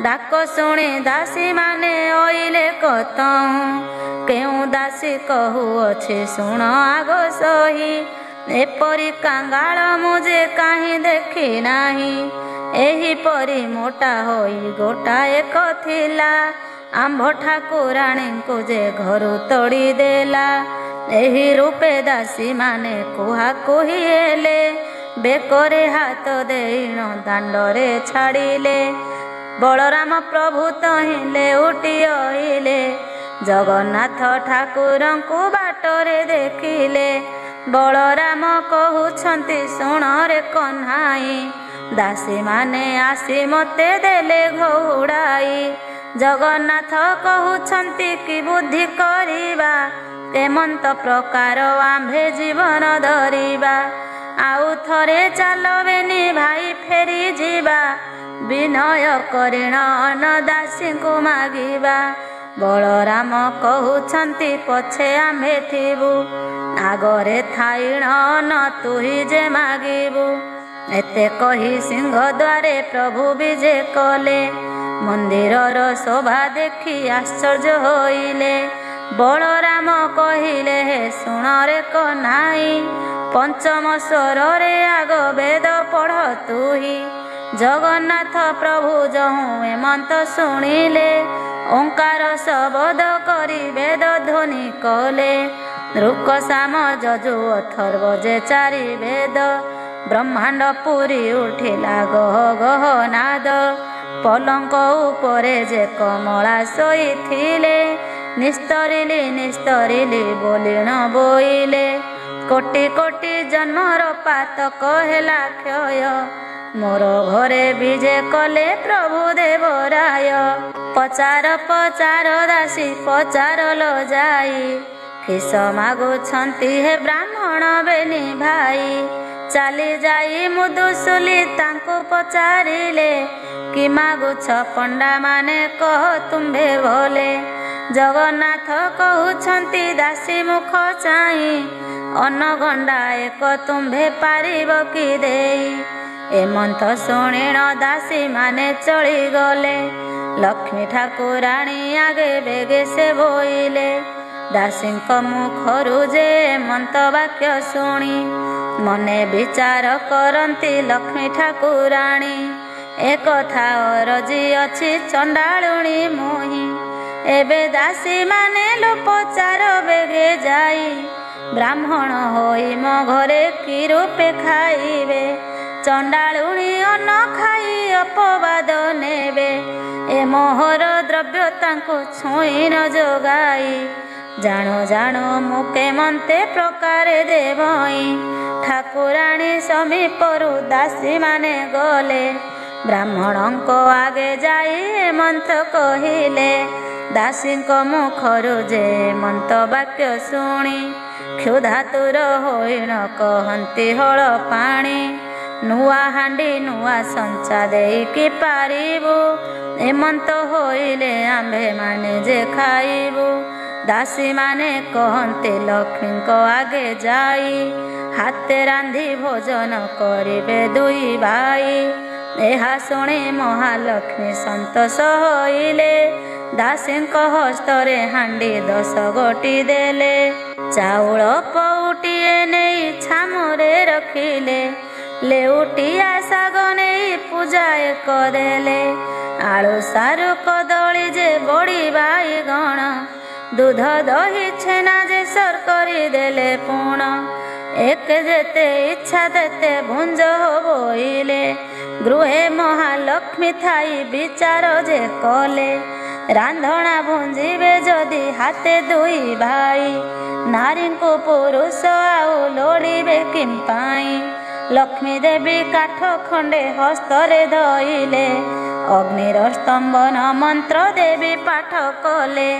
ଡାକ ଶୁଣି ଦାସୀ ମାନେ ଅଇଲେ କତହୁଁ। କେଉଁ ଦାସୀ କହୁଅଛି ଶୁଣ ଆଗ ସହି, ଏପରି କାଙ୍ଗାଳ ମୁଁ ଯେ କାହିଁ ଦେଖି ନାହିଁ। ଏହିପରି ମୋଟା ହୋଇ ଗୋଟାଏ ଥିଲା, ଆମ୍ଭ ଠାକୁରାଣୀଙ୍କୁ ଯେ ଘରୁ ତଡ଼ି ଦେଲା। ଏହି ରୂପେ ଦାସୀ ମାନେ କୁହାକୁହି ହେଲେ, ବେକରେ ହାତ ଦେଇଣ ଦାଣ୍ଡରେ ଛାଡ଼ିଲେ। ବଳରାମ ପ୍ରଭୁ ତହିଁ ଲେଉଟି ଅଇଲେ, ଜଗନ୍ନାଥ ଠାକୁରଙ୍କୁ ବାଟରେ ଦେଖିଲେ। ବଳରାମ କହୁଛନ୍ତି ଶୁଣରେ କହ୍ନାଇ, ଦାସୀ ମାନେ ଆସି ମୋତେ ଦେଲେ ଘଉଡ଼ାଇ। ଜଗନ୍ନାଥ କହୁଛନ୍ତି କି ବୁଦ୍ଧି କରିବା, ଏମନ୍ତ ପ୍ରକାର ଆମ୍ଭେ ଜୀବନ ଧରିବା। ଆଉ ଥରେ ଚାଲ ବେନି ଭାଇ ଫେରି ଯିବା, ବିନୟ କରିଣ ଅନ୍ନ ଦାସୀଙ୍କୁ ମାଗିବା। ବଳରାମ କହୁଛନ୍ତି ପଛେ ଆମ୍ଭେ ଥିବୁ, ଆଗରେ ଥାଇଣ ଅନ୍ନ ତୁହି ଯେ ମାଗିବୁ। ଏତେ କହି ସିଂହ ଦ୍ୱାରେ ପ୍ରଭୁ ବିଜେ କଲେ, ମନ୍ଦିରର ଶୋଭା ଦେଖି ଆଶ୍ଚର୍ଯ୍ୟ ହୋଇଲେ। ବଳରାମ କହିଲେ ହେ ଶୁଣରେ କହ୍ନାଇ, ପଞ୍ଚମ ସ୍ୱରରେ ଆଗ ବେଦ ପଢ଼ ତୁହି। ଜଗନ୍ନାଥ ପ୍ରଭୁ ଯହୁଁ ଏମନ୍ତ ଶୁଣିଲେ, ଓଙ୍କାର ଶବଦ କରି ବେଦ ଧ୍ୱନି କଲେ। ଋକ ସାମ ଯଜୁ ଅଥର୍ବ ଯେ ଚାରି ବେଦ, ବ୍ରହ୍ମାଣ୍ଡ ପୁରି ଉଠିଲା ଗହ ଗହ ନାଦ। ପଲଙ୍କ ଉପରେ ଯେ କମଳା ଶୋଇଥିଲେ, ନିସ୍ତରିଲି ନିସ୍ତରିଲି ବୋଲିଣ ବୋଇଲେ। କୋଟି କୋଟି ଜନ୍ମର ପାତକ ହେଲା କ୍ଷୟ, ମୋର ଘରେ ବିଜେ କଲେ ପ୍ରଭୁ ଦେବରାୟ। ପଚାର ପଚାର ଦାସୀ ପଚାରଲ ଯାଇ, କିସ ମାଗୁଛନ୍ତି ହେ ବ୍ରାହ୍ମଣ ବେନି ଭାଇ। ଚାଲି ଯାଇ ମୁଦୁସୁଲି ତାଙ୍କୁ ପଚାରିଲେ, କି ମାଗୁଛ ପଣ୍ଡା ମାନେ କହ ତୁମ୍ଭେ ଭଲେ। ଜଗନ୍ନାଥ କହୁଛନ୍ତି ଦାସୀ ମୁଖ ଚାହିଁ, ଅନ୍ନ ଗଣ୍ଡା ଏକ ତୁମ୍ଭେ ପାରିବ କି ଦେଇ। ଏମନ୍ତ ଶୁଣିଣ ଦାସୀ ମାନେ ଚଳିଗଲେ, ଲକ୍ଷ୍ମୀ ଠାକୁରାଣୀ ଆଗେ ବେଗେ ସେ ବୋଇଲେ। ଦାସୀଙ୍କ ମୁଖରୁ ଯେ ଏମନ୍ତ ବାକ୍ୟ ଶୁଣି, ମନେ ବିଚାର କରନ୍ତି ଲକ୍ଷ୍ମୀ ଠାକୁରାଣୀ। ଏକଥା ଅରଜି ଅଛି ଚଣ୍ଡାଳୁଣୀ ମୁହିଁ, ଏବେ ଦାସୀ ମାନେ ଲୋପଚାର ବେଗେ ଯାଇ। ବ୍ରାହ୍ମଣ ହୋଇ ମୋ ଘରେ କି ରୂପେ ଖାଇବେ, ଚଣ୍ଡାଳୁଣୀ ଅନ୍ନ ଖାଇ ଅପବାଦ ନେବେ। ଏ ମୋହର ଦ୍ରବ୍ୟ ତାଙ୍କୁ ଛୁଇଁ ନ ଯୋଗାଇ, ଜାଣୁ ଜାଣୁ ମୁଁ କେମନ୍ତେ ପ୍ରକାରେ ଦେବଇଁ। ଠାକୁରାଣୀ ସମୀପରୁ ଦାସୀ ମାନେ ଗଲେ, ବ୍ରାହ୍ମଣଙ୍କ ଆଗେ ଯାଇ ଏମନ୍ତ କହିଲେ। ଦାସୀଙ୍କ ମୁଖରୁ ଯେ ଏମନ୍ତ ବାକ୍ୟ ଶୁଣି, କ୍ଷୁଧାତୁର ହୋଇଣ କହନ୍ତି ହଳ ପାଣି। ନୂଆ ହାଣ୍ଡି ନୂଆ ସଞ୍ଚା ଦେଇକି ପାରିବୁ, ଏମନ୍ତ ହୋଇଲେ ଆମ୍ଭେମାନେ ଯେ ଖାଇବୁ। ଦାସୀମାନେ କହନ୍ତି ଲକ୍ଷ୍ମୀଙ୍କ ଆଗେ ଯାଇ, ହାତେ ରାନ୍ଧି ଭୋଜନ କରିବେ ଦୁଇ ଭାଇ। ଏହା ଶୁଣି ମହାଲକ୍ଷ୍ମୀ ସନ୍ତୋଷ ହୋଇଲେ, ଦାସୀଙ୍କ ହସ୍ତରେ ହାଣ୍ଡି 10 ଗୋଟି ଦେଲେ। ଚାଉଳ ପଉଟିଏ ନେଇ ଛାମୁରେ ରଖିଲେ, ଲେଉଟିଆ ଶାଗ ନେଇ ପୂଜା ଏକ ଦେଲେ। ଆଳୁ ସାରୁ କଦଳୀ ଯେ ବଡ଼ି ବାଇଗଣ, ଦୁଧ ଦହି ଛେନା ଯେ ସର ଦେଲେ ପୁଣ। ଏକ ଯେତେ ଇଚ୍ଛା ତେତେ ଭୁଞ୍ଜ ବୋଇଲେ, ଗୃହେ ମହାଲକ୍ଷ୍ମୀ ଥାଇ ବିଚାର ଯେ କଲେ। ରାନ୍ଧଣା ଭୁଞ୍ଜିବେ ଯଦି ହାତେ ଦୁଇ ଭାଇ, ନାରୀଙ୍କୁ ପୁରୁଷ ଆଉ ଲୋଡ଼ିବେ କିମ୍ପାଇଁ। ଲକ୍ଷ୍ମୀ ଦେବୀ କାଠ ଖଣ୍ଡେ ହସ୍ତରେ ଧଇଲେ, ଅଗ୍ନିର ସ୍ତମ୍ଭନ ମନ୍ତ୍ର ଦେବୀ ପାଠ କଲେ।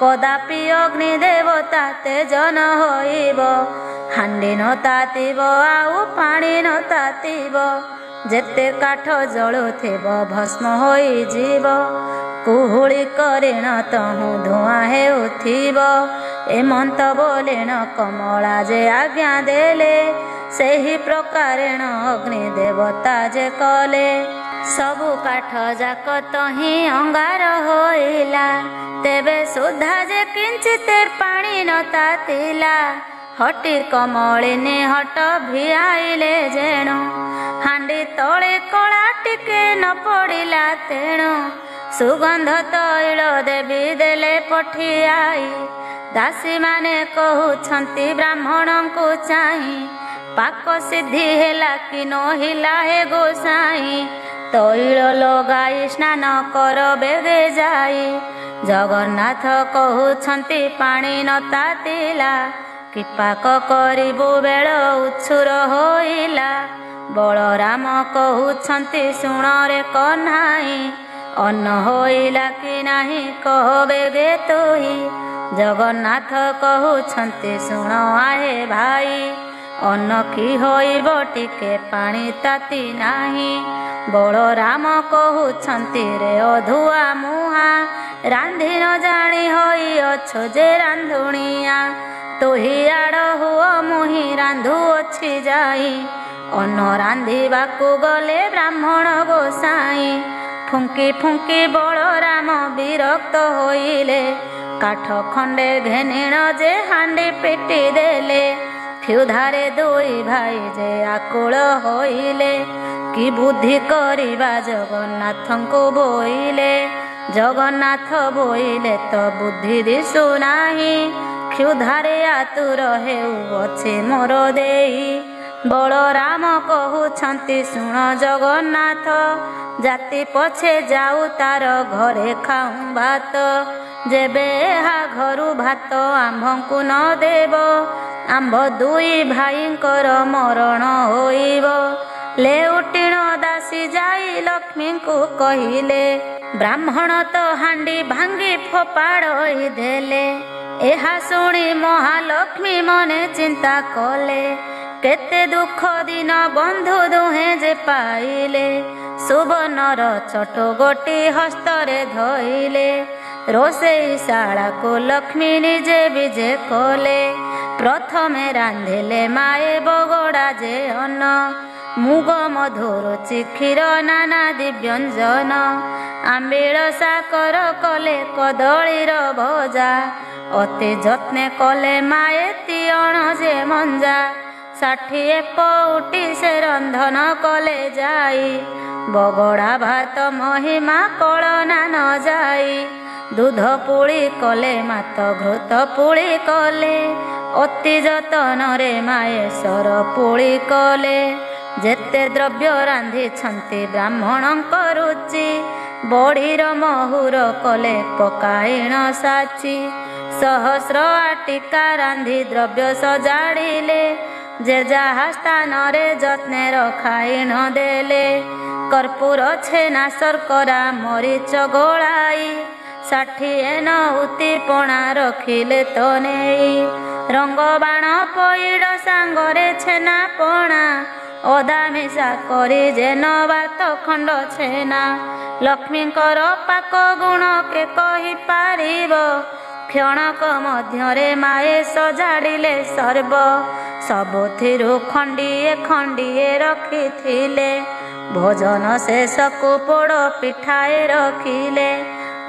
କଦାପି ଅଗ୍ନି ଦେବତା ତେଜ ନ ହୋଇବ, ହାଣ୍ଡି ନ ତାତିବ ଆଉ ପାଣି ନ ତାତିବ। ଯେତେ କାଠ ଜଳୁଥିବ ଭସ୍ମ ହୋଇଯିବ, କୁହୁଳି କରିଣ ତହୁଁ ଧୂଆଁ ହେଉଥିବ। ଏମନ୍ତ ବୋଲିଣ କମଳା ଯେ ଆଜ୍ଞା ଦେଲେ, ସେହି ପ୍ରକାରେଣ ଅଗ୍ନି ଦେବତା ଯେ କଲେ। ସବୁ କାଠ ଯାକ ତହିଁ ଅଙ୍ଗାର ହୋଇଲା, ତେବେ ସୁଦ୍ଧା ଯେ କିଞ୍ଚିତେ ପାଣି ନ ତାତିଲା। ହଟି କମଳିନୀ ହଟ ଭିଆଇଲେ ଯେଣୁ, ହାଣ୍ଡି ତଳେ କଳା ଟିକେ ନ ପଡ଼ିଲା ତେଣୁ। ସୁଗନ୍ଧ ତୈଳ ଦେବୀ ଦେଲେ ପଠିଆଇ, ଦାସୀମାନେ କହୁଛନ୍ତି ବ୍ରାହ୍ମଣଙ୍କୁ ଚାହିଁ। ପାକ ସିଦ୍ଧି ହେଲା କି ନହିଲା ହେ ଗୋସାଇଁ, ତୈଳ ଲଗାଇ ସ୍ନାନ କର ବେଗେ ଯାଇ। ଜଗନ୍ନାଥ କହୁଛନ୍ତି ପାଣି ନ ତାତିଲା, କି ପାକ କରିବୁ ବେଳ ଉଛୁର ହୋଇଲା। ବଳରାମ କହୁଛନ୍ତି ଶୁଣରେ କହ୍ନାଇ, ଅନ୍ନ ହୋଇଲା କି ନାହିଁ କହ ବେଗେ ତୁହି। ଜଗନ୍ନାଥ କହୁଛନ୍ତି ଶୁଣ ଆହେ ଭାଇ, ଅନ୍ନ କି ହୋଇବ ଟିକେ ପାଣି ତାତି ନାହିଁ। ବଳରାମ କହୁଛନ୍ତି ରେ ଅଧୁଆ ମୁହାଁ, ରାନ୍ଧି ନ ଜାଣି ହୋଇଅଛୁ ଯେ ରାନ୍ଧୁଣିଆ। ତୁହି ଆଡ଼ ହୁଅ ମୁହିଁ ରାନ୍ଧୁଅଛି ଯାଇ, ଅନ୍ନ ରାନ୍ଧିବାକୁ ଗଲେ ବ୍ରାହ୍ମଣ ଗୋସାଇଁ। ଫୁଙ୍କି ଫୁଙ୍କି ବଳରାମ ବିରକ୍ତ ହୋଇଲେ, କାଠ ଖଣ୍ଡେ ଘେନିଣ ଯେ ହାଣ୍ଡି ପିଟି ଦେଲେ। କ୍ଷୁଧାରେ ଦୁଇ ଭାଇ ଯେ ଆକୁଳ ହୋଇଲେ, କି ବୁଦ୍ଧି କରିବା ଜଗନ୍ନାଥଙ୍କୁ ବୋଇଲେ। ଜଗନ୍ନାଥ ବୋଇଲେ ତ ବୁଦ୍ଧି ଦିଶୁନାହିଁ, କ୍ଷୁଧାରେ ଆତୁର ହେଉଅଛି ମୋର ଦେଇ। ବଳରାମ କହୁଛନ୍ତି ଶୁଣ ଜଗନ୍ନାଥ, ଜାତି ପଛେ ଯାଉ ତାର ଘରେ ଖାଉଁ ଭାତ। ଯେବେ ଏହା ଘରୁ ଭାତ ଆମ୍ଭଙ୍କୁ ନ ଦେବ, ଆମ୍ଭ ଦୁଇ ଭାଇଙ୍କର ମରଣ ହୋଇବ। ଲେଉଟିଣ ଦାସୀ ଯାଇ ଲକ୍ଷ୍ମୀଙ୍କୁ କହିଲେ, ବ୍ରାହ୍ମଣ ତ ହାଣ୍ଡି ଭାଙ୍ଗି ଫୋପାଡ଼ି ଦେଲେ। ଏହା ଶୁଣି ମହାଲକ୍ଷ୍ମୀ ମନେ ଚିନ୍ତା କଲେ, କେତେ ଦୁଃଖ ଦିନ ବନ୍ଧୁ ଦୁହେଁ ଯେ ପାଇଲେ। ସୁବର୍ଣ୍ଣର ଚଟୁ ଗୋଟି ହସ୍ତରେ ଧଇଲେ, ରୋଷେଇ ଶାଳାକୁ ଲକ୍ଷ୍ମୀ ନିଜେ ବିଜେ କଲେ। ପ୍ରଥମେ ରାନ୍ଧିଲେ ମାଏ ବଗଡ଼ା ଯେ ଅନ୍ନ, ମୁଗ ମଧୁରୁ ଚିକ୍ଷୀର ନାନାଦି ବ୍ୟଞ୍ଜନ। ଆମ୍ବିଳ ସାକର କଲେ କଦଳୀର ଭଜା, ଅତି ଯତ୍ନେ କଲେ ମାଏ ତିଅଣ ଯେ ମଞ୍ଜା। 60 ପଉଟି ସେ ରନ୍ଧନ କଲେ ଯାଇ, ବଗଡ଼ା ଭାତ ମହିମା କଳନା ନ ଯାଇ। ଦୁଧ ପୁଳି କଲେ ମାତ ଘୃତ ପୁଳି କଲେ, ଅତି ଯତନରେ ମାଏ ସର ପୁଳି କଲେ। ଯେତେ ଦ୍ରବ୍ୟ ରାନ୍ଧିଛନ୍ତି ବ୍ରାହ୍ମଣଙ୍କ ରୁଚି, ବଢ଼ିର ମହୁର କଲେ ପକାଇଣ ସାଚି। ସହସ୍ର ଆଟିକା ରାନ୍ଧି ଦ୍ରବ୍ୟ ସଜାଡ଼ିଲେ, ଯେ ଯାହା ସ୍ଥାନରେ ଯତ୍ନେ ରଖାଇଣ ଦେଲେ। କର୍ପୂର ଛେନା ଶର୍କରା ମରିଚ ଗୋଳାଇ, 60 ନଉତି ପଣା ରଖିଲେ ତ ନେଇ। ରଙ୍ଗବାଣ ପଇଡ଼ ସାଙ୍ଗରେ ଛେନା ପଣା, ଅଦା ମିଶା କରି ଯେ ନବା ତ ଖଣ୍ଡ ଛେନା। ଲକ୍ଷ୍ମୀଙ୍କର ପାକ ଗୁଣ କେ କହିପାରିବ, କ୍ଷଣକ ମଧ୍ୟରେ ମାଏ ସଜାଡ଼ିଲେ ସର୍ବ। ସବୁଥିରୁ ଖଣ୍ଡିଏ ଖଣ୍ଡିଏ ରଖିଥିଲେ, ଭୋଜନ ଶେଷକୁ ପୋଡ଼ ପିଠାଏ ରଖିଲେ।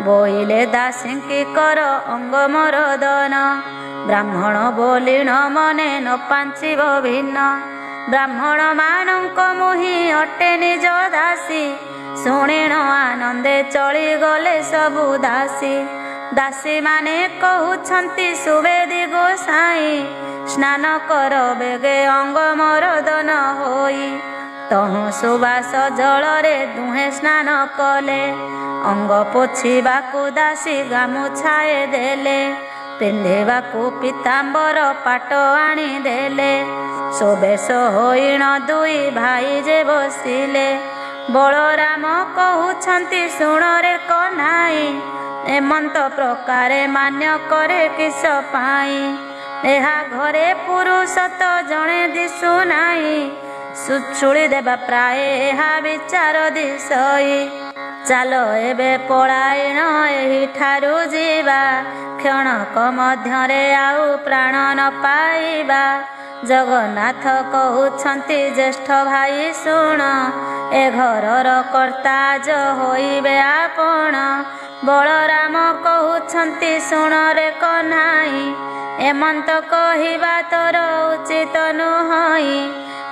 ବୋଇଲେ ଦାସୀଙ୍କି କର ଅଙ୍ଗ ମରଦନ, ବ୍ରାହ୍ମଣ ବୋଲିଣ ମନେ ନ ପାଞ୍ଚିବ ଭିନ୍ନ। ବ୍ରାହ୍ମଣ ମାନଙ୍କ ମୁହିଁ ଅଟେ ନିଜ ଦାସୀ, ଶୁଣିଣ ଆନନ୍ଦେ ଚଳିଗଲେ ସବୁ ଦାସୀ। ଦାସୀ ମାନେ କହୁଛନ୍ତି ସୁବେଦୀ ଗୋସାଇଁ, ସ୍ନାନ କର ବେଗେ ଅଙ୍ଗ ମରଦନ ହୋଇ। ତହୁଁ ସୁବାସ ଜଳରେ ଦୁହେଁ ସ୍ନାନ କଲେ, ଅଙ୍ଗ ପୋଛିବାକୁ ଦାସୀ ଗାମୁଛାଏ ଦେଲେ। ପିନ୍ଧିବାକୁ ପିତାମ୍ବର ପାଟ ଆଣିଦେଲେ, ସୁବେଶ ହୋଇଣ ଦୁଇ ଭାଇ ଯେ ବସିଲେ। ବଳରାମ କହୁଛନ୍ତି ଶୁଣରେ କହ୍ନାଇ, ଏମନ୍ତ ପ୍ରକାରେ ମାନ୍ୟ କରେ କିସ ପାଇଁ। ଏହା ଘରେ ପୁରୁଷ ତ ଜଣେ ଦିଶୁ ନାହିଁ, ଶୁଳି ଦେବା ପ୍ରାୟ ଏହା ବିଚାର ଦିଶଇ। ଚାଲ ଏବେ ପଳାଇଣ ଏହିଠାରୁ ଯିବା, କ୍ଷଣକ ମଧ୍ୟରେ ଆଉ ପ୍ରାଣ ନ ପାଇବା। ଜଗନ୍ନାଥ କହୁଛନ୍ତି ଜ୍ୟେଷ୍ଠ ଭାଇ ଶୁଣ, ଏ ଘରର କର୍ତ୍ତା ଆଜ ହୋଇବେ ଆପଣ। ବଳରାମ କହୁଛନ୍ତି ଶୁଣରେ କହ୍ନାଇ, ଏମନ୍ତ କହିବା ତୋର ଉଚିତ ନୁହଁ।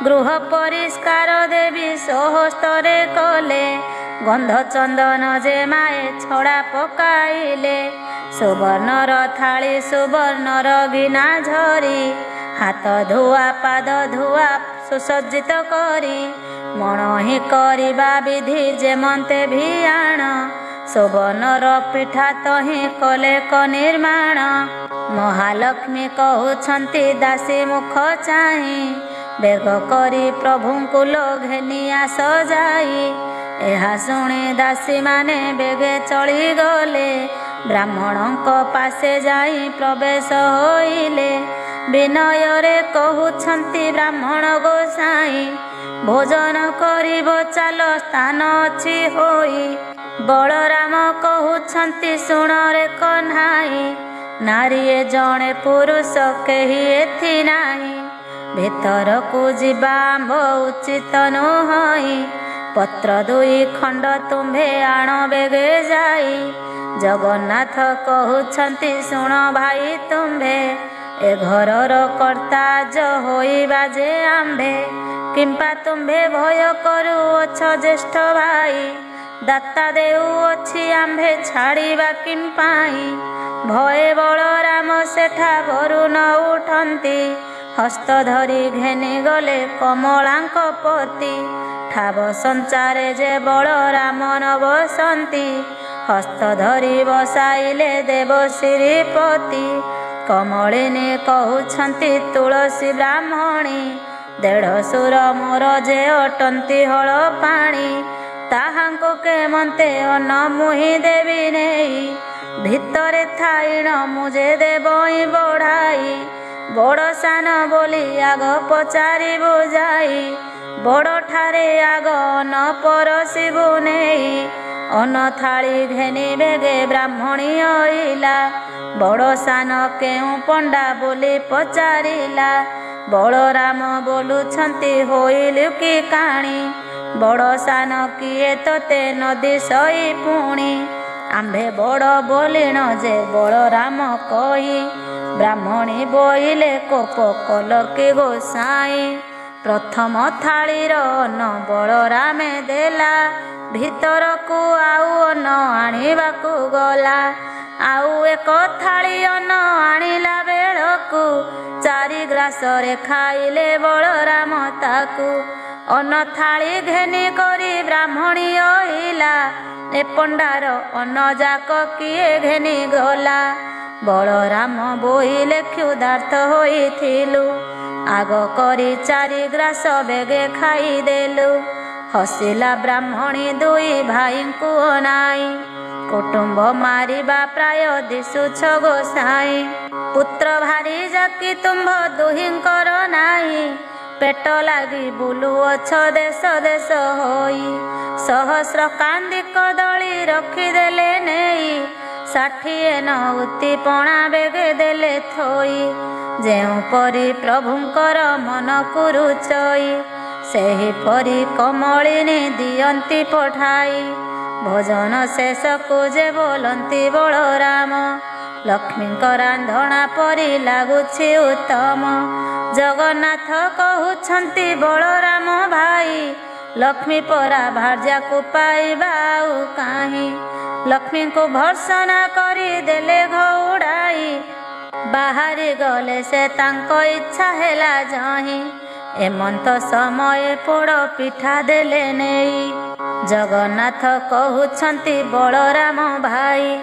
ଗୃହ ପରିଷ୍କାର ଦେବୀ ସହସ୍ତରେ କଲେ, ଗନ୍ଧ ଚନ୍ଦନ ଯେ ମାଏ ଛଡ଼ା ପକାଇଲେ। ସୁବର୍ଣ୍ଣର ଥାଳି ସୁବର୍ଣ୍ଣର ଗିନା ଝରି, ହାତ ଧୁଆ ପାଦ ଧୁଆ ସୁସଜ୍ଜିତ କରି। ମଣୋହି କରିବା ବିଧି ଯେମନ୍ତେ ଭିଆଣ, ସୁବର୍ଣ୍ଣର ପିଠା ତହିଁ କଲେ କ ନିର୍ମାଣ। ମହାଲକ୍ଷ୍ମୀ କହୁଛନ୍ତି ଦାସୀ ମୁଖ ଚାହିଁ, ବେଗ କରି ପ୍ରଭୁଙ୍କୁ ଲୋ ଘେନି ଆସ ଯାଇ। ଏହା ଶୁଣି ଦାସୀ ମାନେ ବେଗେ ଚଳିଗଲେ, ବ୍ରାହ୍ମଣଙ୍କ ପାଶେ ଯାଇ ପ୍ରବେଶ ହୋଇଲେ। ବିନୟରେ କହୁଛନ୍ତି ବ୍ରାହ୍ମଣ ଗୋସାଇଁ, ଭୋଜନ କରିବ ଚାଲ ସ୍ଥାନ ଅଛି ହୋଇ। ବଳରାମ କହୁଛନ୍ତି ଶୁଣରେ କହ୍ନାଇ, ନାରୀଏ ଜଣେ ପୁରୁଷ କେହି ଏଥି ନାହିଁ। ଭିତରକୁ ଯିବା ଆମ୍ଭ ଉଚିତ ନୁହଁ, ପତ୍ର ଦୁଇ ଖଣ୍ଡ ତୁମ୍ଭେ ଆଣ ବେଗେ ଯାଇ। ଜଗନ୍ନାଥ କହୁଛନ୍ତି ଶୁଣ ଭାଇ ତୁମ୍ଭେ, ଏ ଘରର କର୍ତ୍ତା ଆଜ ହୋଇବା ଯେ ଆମ୍ଭେ। କିମ୍ପା ତୁମ୍ଭେ ଭୟ କରୁଅଛ ଜ୍ୟେଷ୍ଠ ଭାଇ, ଦାତା ଦେଉଅଛି ଆମ୍ଭେ ଛାଡ଼ିବା କିମ୍ପାଇଁ। ଭୟେ ବଳରାମ ସେଠା ଘରୁ ନ ଉଠନ୍ତି, ହସ୍ତ ଧରି ଘେନି ଗଲେ କମଳାଙ୍କ ପତି। ଠାବ ସଞ୍ଚାରେ ଯେ ବଳରାମ ନ ବସନ୍ତି, ହସ୍ତ ଧରି ବସାଇଲେ ଦେବ ଶ୍ରୀପତି। କମଳିନୀ କହୁଛନ୍ତି ତୁଳସୀ ବ୍ରାହ୍ମଣୀ, ଦେଢ଼ଶୁର ମୋର ଯେ ଅଟନ୍ତି ହଳ ପାଣି। ତାହାଙ୍କୁ କେମନ୍ତେ ଅନ୍ନ ମୁହିଁ ଦେବି ନେଇ, ଭିତରେ ଥାଇଣ ମୁଁ ଯେ ଦେବଇଁ ବଢ଼ାଇ। ବଡ଼ ସାନ ବୋଲି ଆଗ ପଚାରିବୁ ଯାଇ, ବଡ଼ଠାରେ ଆଗ ଅନ୍ନ ପରସିବୁ ନେଇ। ଅନ୍ନ ଥାଳି ଘେନି ବେଗେ ବ୍ରାହ୍ମଣୀ ଅଇଲା, ବଡ଼ ସାନ କେଉଁ ପଣ୍ଡା ବୋଲି ପଚାରିଲା। ବଳରାମ ବୋଲୁଛନ୍ତି ହୋଇଲୁ କି କାଣି, ବଡ଼ ସାନ କିଏ ତୋତେ ନଦୀ ସଇ ପୁଣି। ଆମ୍ଭେ ବଡ଼ ବୋଲିଣ ଯେ ବଳରାମ କହି, ବ୍ରାହ୍ମଣୀ ବୋଇଲେ କୋପ କଲ କି ଗୋସାଇଁ। ପ୍ରଥମ ଥାଳିର ଅନ୍ନ ବଳରାମେ ଦେଲା, ଭିତରକୁ ଆଉ ଅନ୍ନ ଆଣିବାକୁ ଗଲା। ଆଉ ଏକ ଥାଳି ଅନ୍ନ ଆଣିଲା ବେଳକୁ, ଚାରି ଗ୍ରାସରେ ଖାଇଲେ ବଳରାମ ତାକୁ। ଅନ୍ନ ଥାଳି ଘେନି କରି ବ୍ରାହ୍ମଣୀ ଅଇଲା, ଏ ପଣ୍ଡାର ଅନ୍ନ ଯାକ କିଏ ଘେନି ଗଲା। ବଳରାମ ବୋଇଲେ କ୍ଷୁଧାର୍ଥ ହୋଇଥିଲୁ, ଆଗ କରି ଚାରି ଗ୍ରାସ ବେଗେ ଖାଇଦେଲୁ। ହସିଲା ବ୍ରାହ୍ମଣୀ ଦୁଇ ଭାଇଙ୍କୁ ଅନାଇ, କୁଟୁମ୍ବ ମାରିବା ପ୍ରାୟ ଦିଶୁଛ ଗୋସାଇଁ। ପୁତ୍ର ଭାରି ଜାକି ତୁମ୍ଭ ଦୁହିଁଙ୍କର ନାହିଁ, पेट लागी बुलुअछ देश देश होई। सहस्र कांदी कदली रखिदेले नेई 60 नौती पणा बेगे देले थोई। जेउपरि प्रभुंकर मन कुरुचई सेहीपरि कमलिनी दियंती पठाई। भोजन शेष को जे बोलंती बलराम लक्ष्मींक रांधणा परि लागुछि उत्तम। जगन्नाथ कहउछंती बलराम भाई लक्ष्मी परा भार्या को पाइबा काहि। लक्ष्मी को भर्सना करी देले घौड़ाई बाहरी गले से तांको इच्छा हेला जही। एमंत समय पोड़ पिठा देले नेई। जगन्नाथ कहउछंती बलराम भाई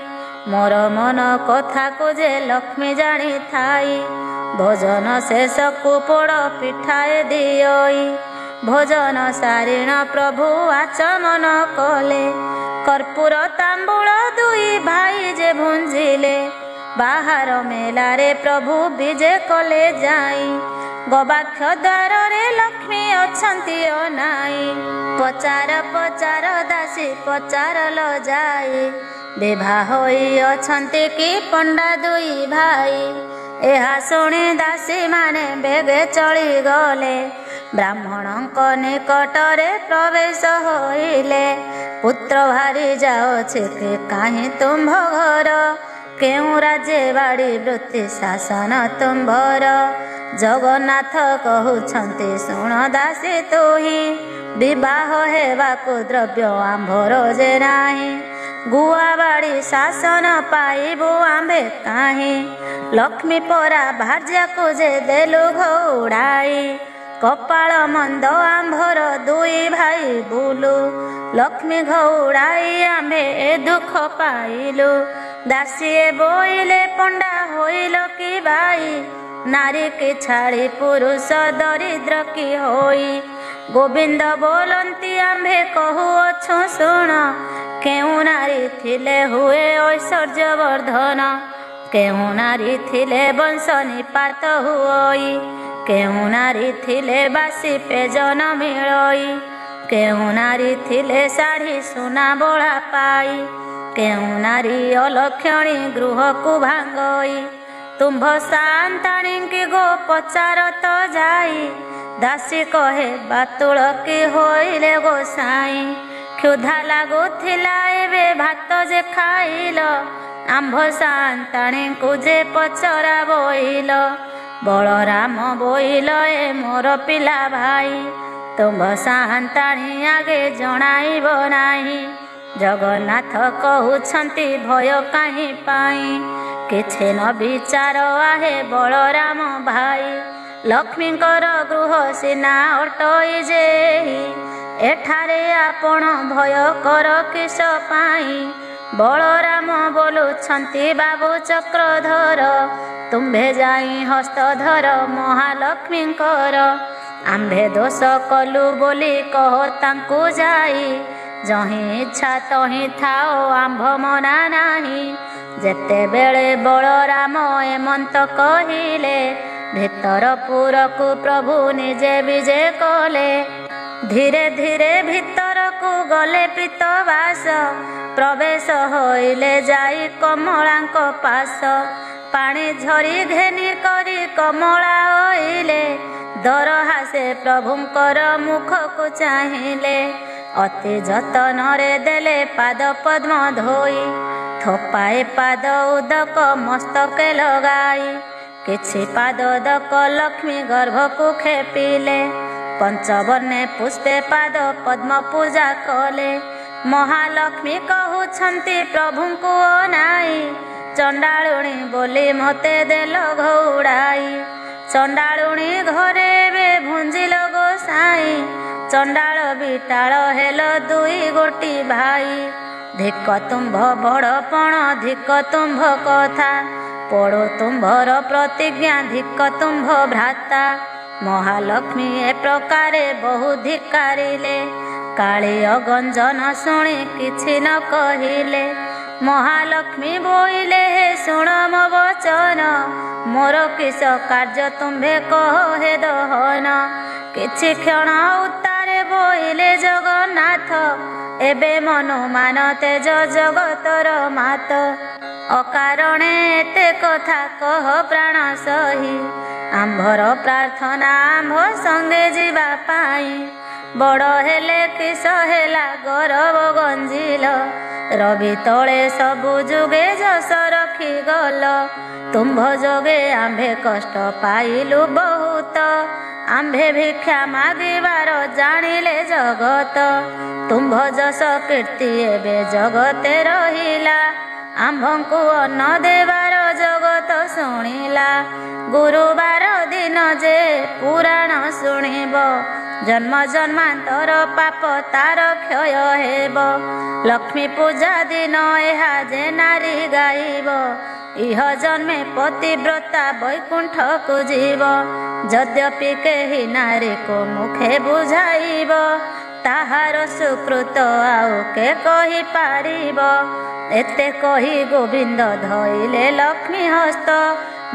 मोर मन कथा को जे लक्ष्मी जानी थाई। भोजन शेष को पोड़ पिठाए दियोई। भोजन सारिण प्रभु आचमन कले कर्पूर तांबूल दुई भाई जे भुंजिले। बाहर मेलारे प्रभु विजे कले जाई। गवाक्ष द्वार रे लक्ष्मी अछंती अनाई। पचार पचार दासी पचार ल जाई। विवाह होई अछंती कि पंडा दुई भाई। एहा शुणी दासी माने बेगे चली गले। ब्राह्मणक निकटरे प्रवेश होइले। पुत्र भारी जाओछि कि काहे तुम्भ घर। केउ राज्य बाड़ी वृत्ति शासन तुम्भर। जगन्नाथ कहउछंती शुण दासी तुही। विवाह हेबाकु द्रव्य आंभर जे नाही। गुआ बाड़ी शासन पाइबु आंबे काहे। लक्ष्मी परा भार्या को जे देलु घौड़ाई। कपाल मंद आंभर दुई भाई बुलु। लक्ष्मी घौड़ाई आंबे ए दुख पाइलु। दासीए बोइले पंडा होइल कि भाई। नारी की छाड़ी पुरुष दरिद्र की होई। गोविंद बोलंती आंभे कहूअछु शुण। केउ नारी थिले हुए ऐश्वर्य वर्धन। केउ नारी थिले वंश निपात हुई। केउ नारी थिले बासी पेजन मिलई। केउ नारी थिले शाढ़ी सुना बोला पाई। केउ नारी अलक्षणी गृह को भांगई। तुम्भ सांताणी की गो पचार तो जाई। दासी कहे बातुल की होइले गोसाई। क्षुधा लागुथिला एबे भात जे खाइल। आंभ सांताणी को जे पचरा बोइल। बलराम बोइल ए मोर पिला भाई। तुम्भ सांताणी आगे जणाइब नाही। जगन्नाथ कहउछंती भय काहि पाई। किछि न विचार आहे बलराम भाई। लक्ष्मींकर गृह सिना अटई जेहि। एठारे आपण भय कर किस पाई। बलराम बोलुछंती बाबू चक्रधर तुम्भे जाई हस्तधर महालक्ष्मींकर। आंभे दोष कलु बोली कह तांकु जाई। जही इच्छा तही थाओ आंभ मना नाही। जेते बेले बलराम एमंत कहिले भितर पुरकु प्रभु निजे विजे कले। धीरे धीरे भितर को गले पीतवास। प्रवेश होइले जाई कमलांक पास। पानी झरी घेनी करी कमला होइले। दरहासे प्रभुंकर मुख को चाहिले। अति जतन रे देले पाद पद्म धोई। थोपाए पाद उदक मस्तके लगाई। किछि पाद उदक लक्ष्मी गर्भ को खेपिले। पंचवर्णे पुष्पे पाद पद्म पूजा कले। महालक्ष्मी कहउछंती प्रभुंकु अनाई। चंडालुणी बोली मते देल घौड़ाई। चंडालुणी घरे बे भुंजिल गोसाई। चंडाल बिटाल हेल दुई गोटी भाई। धिक तुम्भ बड़पण धिक तुम्भ कथा। पड़ो तुम्भर प्रतिज्ञा धिक तुम्भ भ्राता। महालक्ष्मी ए प्रकारे बहु धिकारिले। काली गंजन शुणी किछि न कहिले। महालक्ष्मी बोइले हे शुण मो वचन मोर किस कार्य तुम्भे कह हे दहन किछि क्षण उतारे बोइले जगन्नाथ एबे मनु मान तेज जगतर मात अकारणे एते कथा कह प्राण सही आंभर प्रार्थना आंभ संगे जीवा पाई बड़ हेले किस हेला गौरव गंजिल रवि तले सबु जुगे जस रखी गल तुम्भ जोगे आंभे कष्ट पाइलु बहुत आंभे भिक्षा मागिबार जानिले जगत तुम्भ जस कीर्ति एबे जगते रहिला आंभंकु अन्न देवार जगत शुणिला गुरुवार दिन जे पुराण शुणिब जन्म जन्मांतर पाप तार क्षय हेब लक्ष्मी पूजा दिन एहा जे नारी गाइब इह जन्मे पतिव्रता वैकुंठ को जीव यद्यपि केहि नारी को मुखे बुझाइब ताहार सुकृत आउ के कहि पारिब एते कहि गोविंद धइले लक्ष्मी हस्त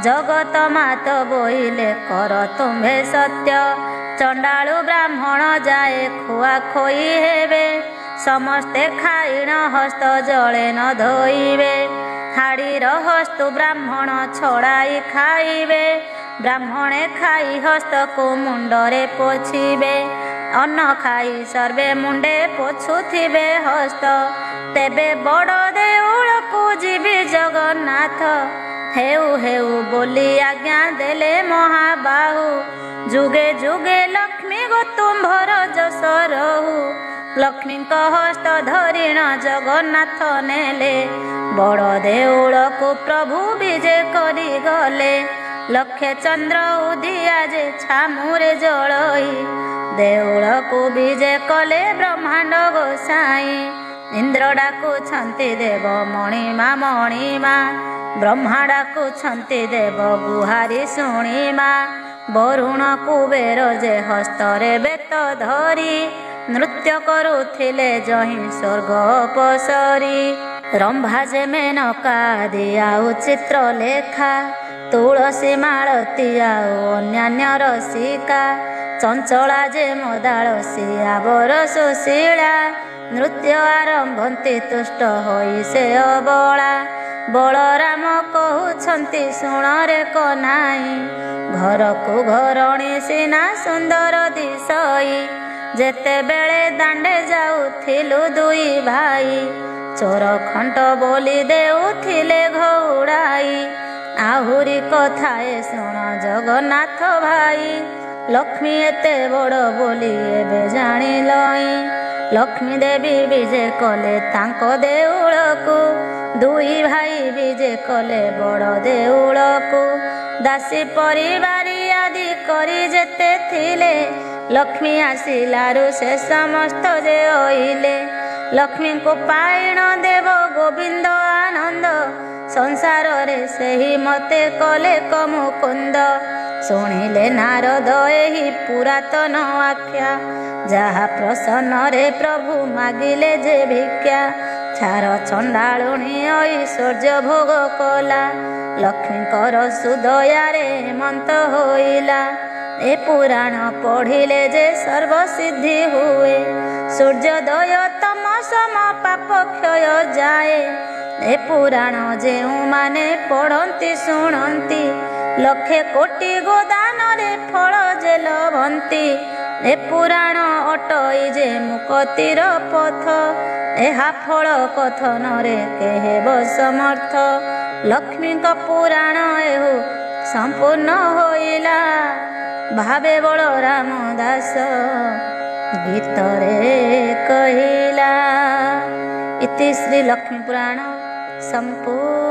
जगत मात बोइले कर तुम्भे सत्य चंडालु ब्राह्मण जाए खुआ खोई हेबे समस्ते खाइण हस्त जले न धोइबे हाड़ीर हस्तु ब्राह्मण छड़ाई खाइबे ब्राह्मणे खाई हस्त को मुंडरे पोछिबे अन्न खाई सर्वे मुंडे पोछुथिबे हस्त तेबे बड़ देउल को जीवी जगन्नाथ हेउ हेउ बोली आज्ञा देले महाबाहु जुगे जुगे लक्ष्मी गो तुम्भर जस रहु लक्ष्मी हस्त धरिण जगन्नाथ नेले बड़ देउल को प्रभु विजे करी गले लक्षे चंद्र उदिया जे छामुरे जलई देउल को विजे कले ब्रह्मांड गोसाई इंद्र डाकुछंती देव मणिमा ब्रह्मा डाकुछंती देव गुहारी शुणिमा वरुण कुबेर जे हस्तरे बेत धरी नृत्य करुथिले जहि स्वर्ग पसरी रंभा जे मेनका दियाउ चित्र लेखा तुलसी मालती आउ अन्यान्य रसिका चंचला जे मदाळसी आवर सुशीला नृत्य आरंभंती तुष्ट होई से अबला बलराम कहउछंती शुण रे कनाई घर को घरणी सिना सुंदर दिसई जेते बेले दांडे जाउथिलु दुई भाई चोर खंट बोली देउथिले घौड़ाई आहुरी कथाए शुण जगन्नाथ भाई लक्ष्मी एते बड़ बोली एबे जानिलई लक्ष्मी देवी विजे कले तांको देउल को दुई भाई विजे कले बड़ देउल को दासी परिवारी आदि करी जेते थिले लक्ष्मी आसिलारु से समस्त जे ओइले लक्ष्मी को पाइण देव गोविंद आनंद संसार रे सेही मते कले कमुकुंद शुणिले नारद एही पुरातन आख्या जहा प्रसन्न रे प्रभु मागिले जे भिक्षा छार चंडालुणी ऐश्वर्य भोग कला लक्ष्मीकर सुदया रे हेमंत होइला ए पुराण पढ़िले जे सर्वसिद्धि हुए सूर्योदय तम सम पाप क्षय जाए ए पुराण जेउ माने पढ़ंती शुणंती लक्षे कोटि गोदान रे फल जे लभंती ए पुराण अटई जे मुक्तिर पथ एहा फल कथन रे केहेब समर्थ लक्ष्मी का पुराण एहु संपूर्ण होइला भावे बलराम दास गीतरे कहिला इति श्री लक्ष्मी पुराण संपूर्ण।